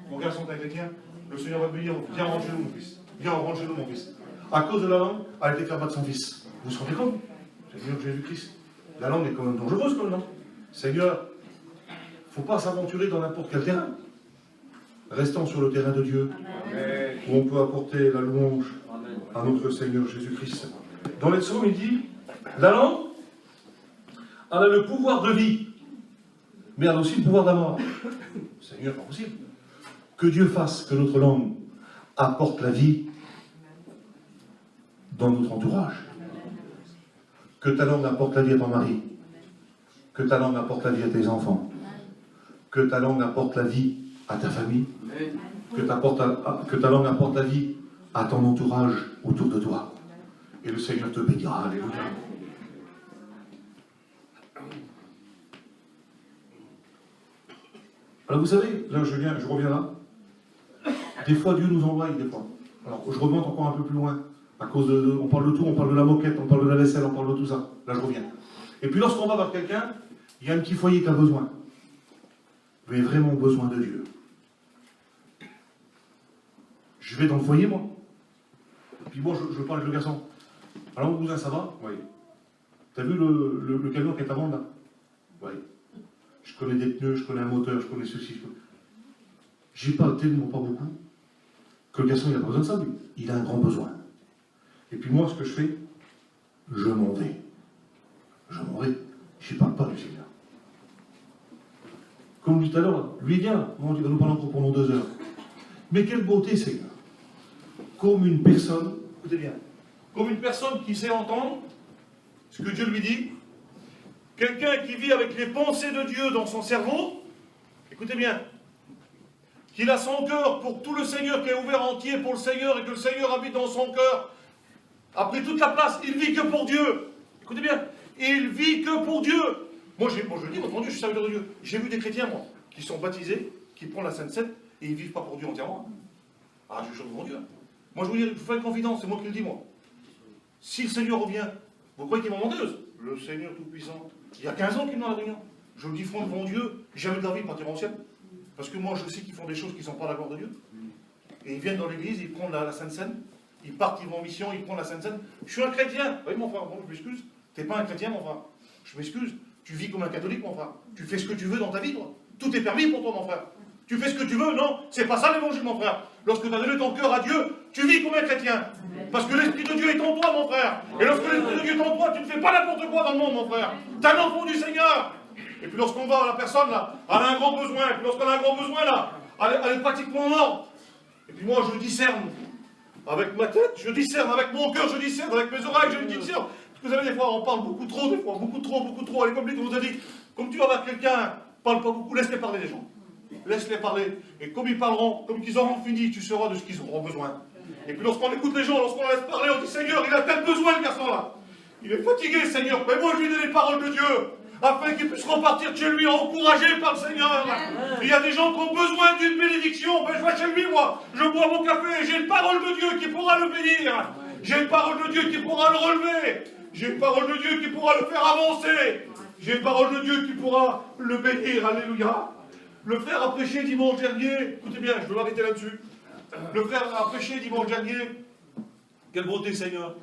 Speaker 1: Mon garçon, t'es un chrétien. Le Seigneur va te dire, viens en genou, mon fils. Viens en genou, mon fils. À cause de la langue, elle a été faire battre son fils. Vous vous rendez compte? Seigneur Jésus-Christ. La langue est quand même dangereuse, quand même, non? Seigneur, il ne faut pas s'aventurer dans n'importe quel terrain. Restons sur le terrain de Dieu, où on peut apporter la louange à notre Seigneur Jésus-Christ. Dans les psaumes, il dit, la langue, elle a le pouvoir de vie, mais elle a aussi le pouvoir d'amour. Seigneur, pas possible. Que Dieu fasse que notre langue apporte la vie dans notre entourage. Que ta langue apporte la vie à ton mari. Que ta langue apporte la vie à tes enfants. Que ta langue apporte la vie à ta famille. Que ta langue apporte la vie à ton entourage autour de toi. Et le Seigneur te bénira. Alléluia. Alors vous savez, là je reviens là. Des fois Dieu nous envoie, des fois. Alors je remonte encore un peu plus loin. À cause on parle de tout, on parle de la moquette, on parle de la vaisselle, on parle de tout ça. Là je reviens. Et puis lorsqu'on va vers quelqu'un, il y a un petit foyer qui a besoin. Vous avez vraiment besoin de Dieu. Je vais dans le foyer, moi. Puis moi, je parle avec le garçon. Alors, mon cousin, ça va? Oui. T'as vu le camion qui est à vendre, là? Oui. Je connais des pneus, je connais un moteur, je connais ceci. J'ai pas tellement pas beaucoup que le garçon, il n'a pas besoin de ça, lui. Il a un grand besoin. Et puis moi, ce que je fais, je m'en vais. Je m'en vais. Je ne parle pas du Seigneur. Comme tout à l'heure, lui vient, il va nous parler encore pendant 2 heures. Mais quelle beauté, Seigneur. Comme une personne, écoutez bien, comme une personne qui sait entendre ce que Dieu lui dit, quelqu'un qui vit avec les pensées de Dieu dans son cerveau, écoutez bien, qu'il a son cœur pour tout le Seigneur, qui est ouvert entier pour le Seigneur et que le Seigneur habite dans son cœur, a pris toute la place, il vit que pour Dieu. Écoutez bien, il vit que pour Dieu. Moi je dis, mon Dieu, je suis serviteur de Dieu. J'ai vu des chrétiens, moi, qui sont baptisés, qui prennent la Sainte Seine, et ils ne vivent pas pour Dieu entièrement. Ah, je suis devant Dieu. Moi, je vous dis, je vous fais une confidence, c'est moi qui le dis, moi. Si le Seigneur revient, vous croyez qu'il m'a menteuse? Le Seigneur Tout-Puissant, il y a 15 ans qu'il est dans la réunion. Je le dis franc devant Dieu, jamais de la vie partir en ciel. Parce que moi, je sais qu'ils font des choses qui ne sont pas la gloire de Dieu. Et ils viennent dans l'église, ils prennent la Sainte Seine, ils partent, ils vont en mission, ils prennent la Sainte Seine. Je suis un chrétien. Oui, mon frère, bon, je m'excuse. Tu n'es pas un chrétien, mon frère. Je m'excuse. Tu vis comme un catholique, mon frère. Tu fais ce que tu veux dans ta vie, toi. Tout est permis pour toi, mon frère. Tu fais ce que tu veux, non, c'est pas ça l'évangile, mon frère. Lorsque tu as donné ton cœur à Dieu, tu vis comme un chrétien. Parce que l'Esprit de Dieu est en toi, mon frère. Et lorsque l'Esprit de Dieu est en toi, tu ne fais pas n'importe quoi dans le monde, mon frère. Tu es un enfant du Seigneur. Et puis lorsqu'on va, la personne, là, elle a un grand besoin. Et puis lorsqu'elle a un grand besoin, là, elle est pratiquement morte. Et puis moi, je discerne. Avec ma tête, je discerne. Avec mon cœur, je discerne. Avec mes oreilles, je discerne. Parce que vous savez, des fois, on parle beaucoup trop, des fois. Beaucoup trop. Elle est comme on nous a dit, comme tu vas voir quelqu'un, parle pas beaucoup, laisse-les parler, les gens. Laisse-les parler. Et comme ils parleront, comme qu'ils auront fini, tu sauras de ce qu'ils auront besoin. Et puis lorsqu'on écoute les gens, lorsqu'on laisse parler, on dit, Seigneur, il a tel besoin, le garçon-là. Il est fatigué, Seigneur. Mais moi, je lui donne les paroles de Dieu, afin qu'il puisse repartir chez lui, encouragé par le Seigneur. Il y a des gens qui ont besoin d'une bénédiction. Ben, je vais chez lui, moi. Je bois mon café. J'ai une parole de Dieu qui pourra le bénir. J'ai une parole de Dieu qui pourra le relever. J'ai une parole de Dieu qui pourra le faire avancer. J'ai une parole de Dieu qui pourra le bénir. Alléluia. Le frère a prêché dimanche dernier. Écoutez bien, je veux m'arrêter là-dessus. Le frère a prêché dimanche dernier. Quelle beauté, Seigneur.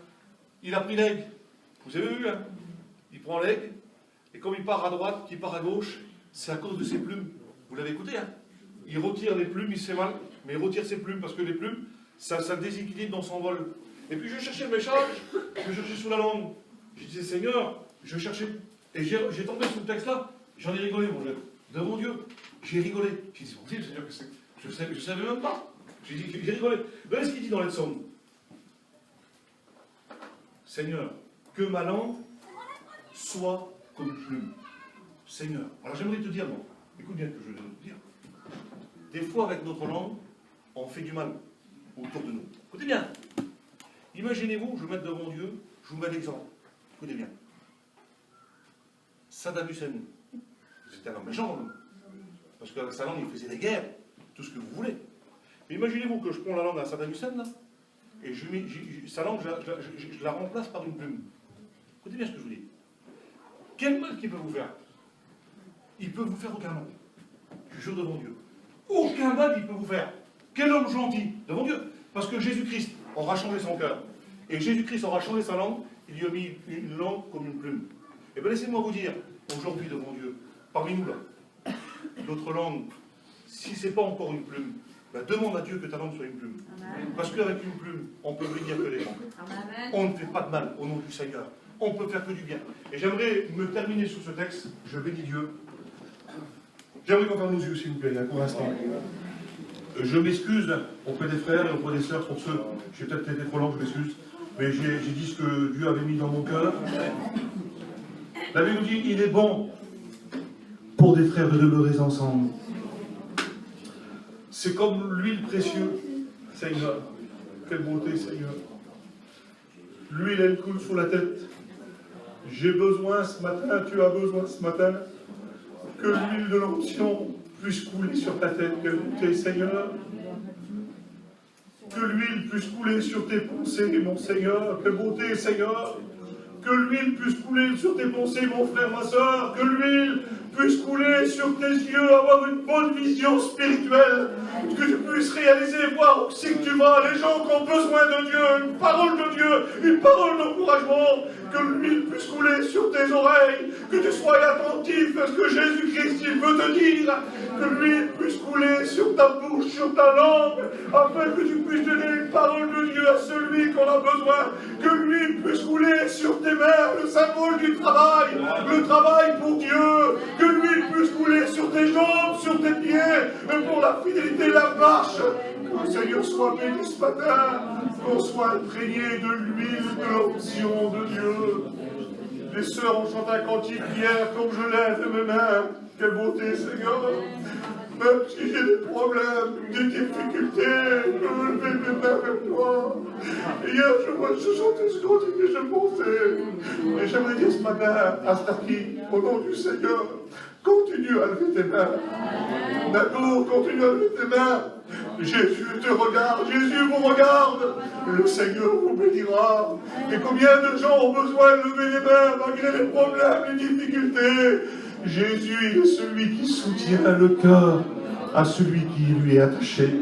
Speaker 1: Il a pris l'aigle. Vous avez vu, hein? Il prend l'aigle. Et comme il part à droite, qu'il part à gauche, c'est à cause de ses plumes. Vous l'avez écouté, hein? Il retire les plumes, il se fait mal, mais il retire ses plumes parce que les plumes, ça déséquilibre dans son vol. Et puis je cherchais le message, je cherchais sous la langue. Je disais, Seigneur, je cherchais. Et j'ai tombé sur le texte là, j'en ai rigolé, mon Dieu. Devant Dieu, j'ai rigolé. J'ai dit, c'est bon, Seigneur, que c'est. Je savais même pas. J'ai rigolé. Regardez ce qu'il dit dans les psaumes. Seigneur, que ma langue soit comme une plume. Seigneur. Alors j'aimerais te dire, non, écoute bien ce que je vais te dire. Des fois, avec notre langue, on fait du mal autour de nous. Écoutez bien. Imaginez-vous, je vais mettre devant Dieu, je vous mets l'exemple. Écoutez bien. Saddam Hussein, c'était un homme méchant, parce qu'avec sa langue, il faisait des guerres, tout ce que vous voulez. Mais imaginez-vous que je prends la langue à Saddam Hussein, là, et sa langue, je la remplace par une plume. Écoutez bien ce que je vous dis. Quel mal qu'il peut vous faire? Il peut vous faire aucun mal. Je jure devant Dieu. Aucun mal il peut vous faire. Quel homme gentil devant Dieu. Parce que Jésus-Christ aura changé son cœur. Et Jésus-Christ aura changé sa langue. Il lui a mis une langue comme une plume. Et bien laissez-moi vous dire, aujourd'hui devant Dieu, parmi nous là, notre langue, si ce n'est pas encore une plume, ben demande à Dieu que ta langue soit une plume. Amen. Parce qu'avec une plume, on peut bénir que les gens. Amen. On ne fait pas de mal au nom du Seigneur. On peut faire que du bien. Et j'aimerais me terminer sur ce texte. Je bénis Dieu. J'aimerais qu'on ferme nos yeux, s'il vous plaît, pour l'instant. Je m'excuse auprès des frères et auprès des sœurs pour ceux. J'ai peut-être été trop long, je m'excuse. Mais j'ai dit ce que Dieu avait mis dans mon cœur. La Bible nous dit, il est bon pour des frères de demeurer ensemble. C'est comme l'huile précieuse, Seigneur. Quelle beauté, Seigneur. L'huile, elle coule sous la tête. J'ai besoin ce matin, tu as besoin ce matin, que l'huile de l'onction puisse couler sur ta tête. Quelle beauté, Seigneur. Que l'huile puisse couler sur tes pensées, mon Seigneur. Quelle beauté, Seigneur. Que l'huile puisse couler sur tes pensées, mon frère, ma soeur. Que l'huile puisse couler sur tes yeux, avoir une bonne vision spirituelle. Que tu puisses réaliser, voir où c'est que tu vas. Les gens qui ont besoin de Dieu, une parole de Dieu, une parole d'encouragement. Que l'huile puisse couler sur tes oreilles. Que tu sois attentif à ce que Jésus-Christ il veut te dire. que l'huile puisse couler sur ta bouche, sur ta langue, afin que tu puisses donner une parole de Dieu à celui qu'on a besoin, que l'huile puisse couler sur tes mains, le symbole du travail, le travail pour Dieu, que l'huile puisse couler sur tes jambes, sur tes pieds, pour la fidélité et la marche. Que le Seigneur soit béni ce matin, qu'on soit imprégné de l'huile, de l'onction de Dieu. Les sœurs ont chanté un cantique hier, comme je lève mes mains. Quelle beauté, Seigneur! Même si j'ai des problèmes, des difficultés, je veux lever mes mains vers toi. Hier, je chantais ce cantique et je pensais. Et j'aimerais dire ce matin à Starky, au nom du Seigneur, continue à lever tes mains. D'accord, continue à lever tes mains. Jésus te regarde, Jésus vous regarde. Le Seigneur vous bénira. Et combien de gens ont besoin de lever les mains malgré les problèmes, les difficultés. Jésus est celui qui soutient le cœur à celui qui lui est attaché.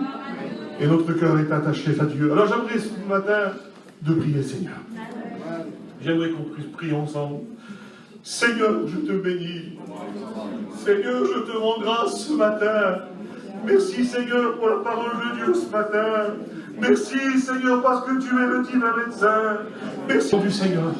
Speaker 1: Et notre cœur est attaché à Dieu. Alors j'aimerais ce matin de prier, Seigneur. J'aimerais qu'on puisse prier ensemble. Seigneur, je te bénis. Seigneur, je te rends grâce ce matin. Merci, Seigneur, pour la parole de Dieu ce matin. Merci, Seigneur, parce que tu es le divin médecin. Merci du Seigneur.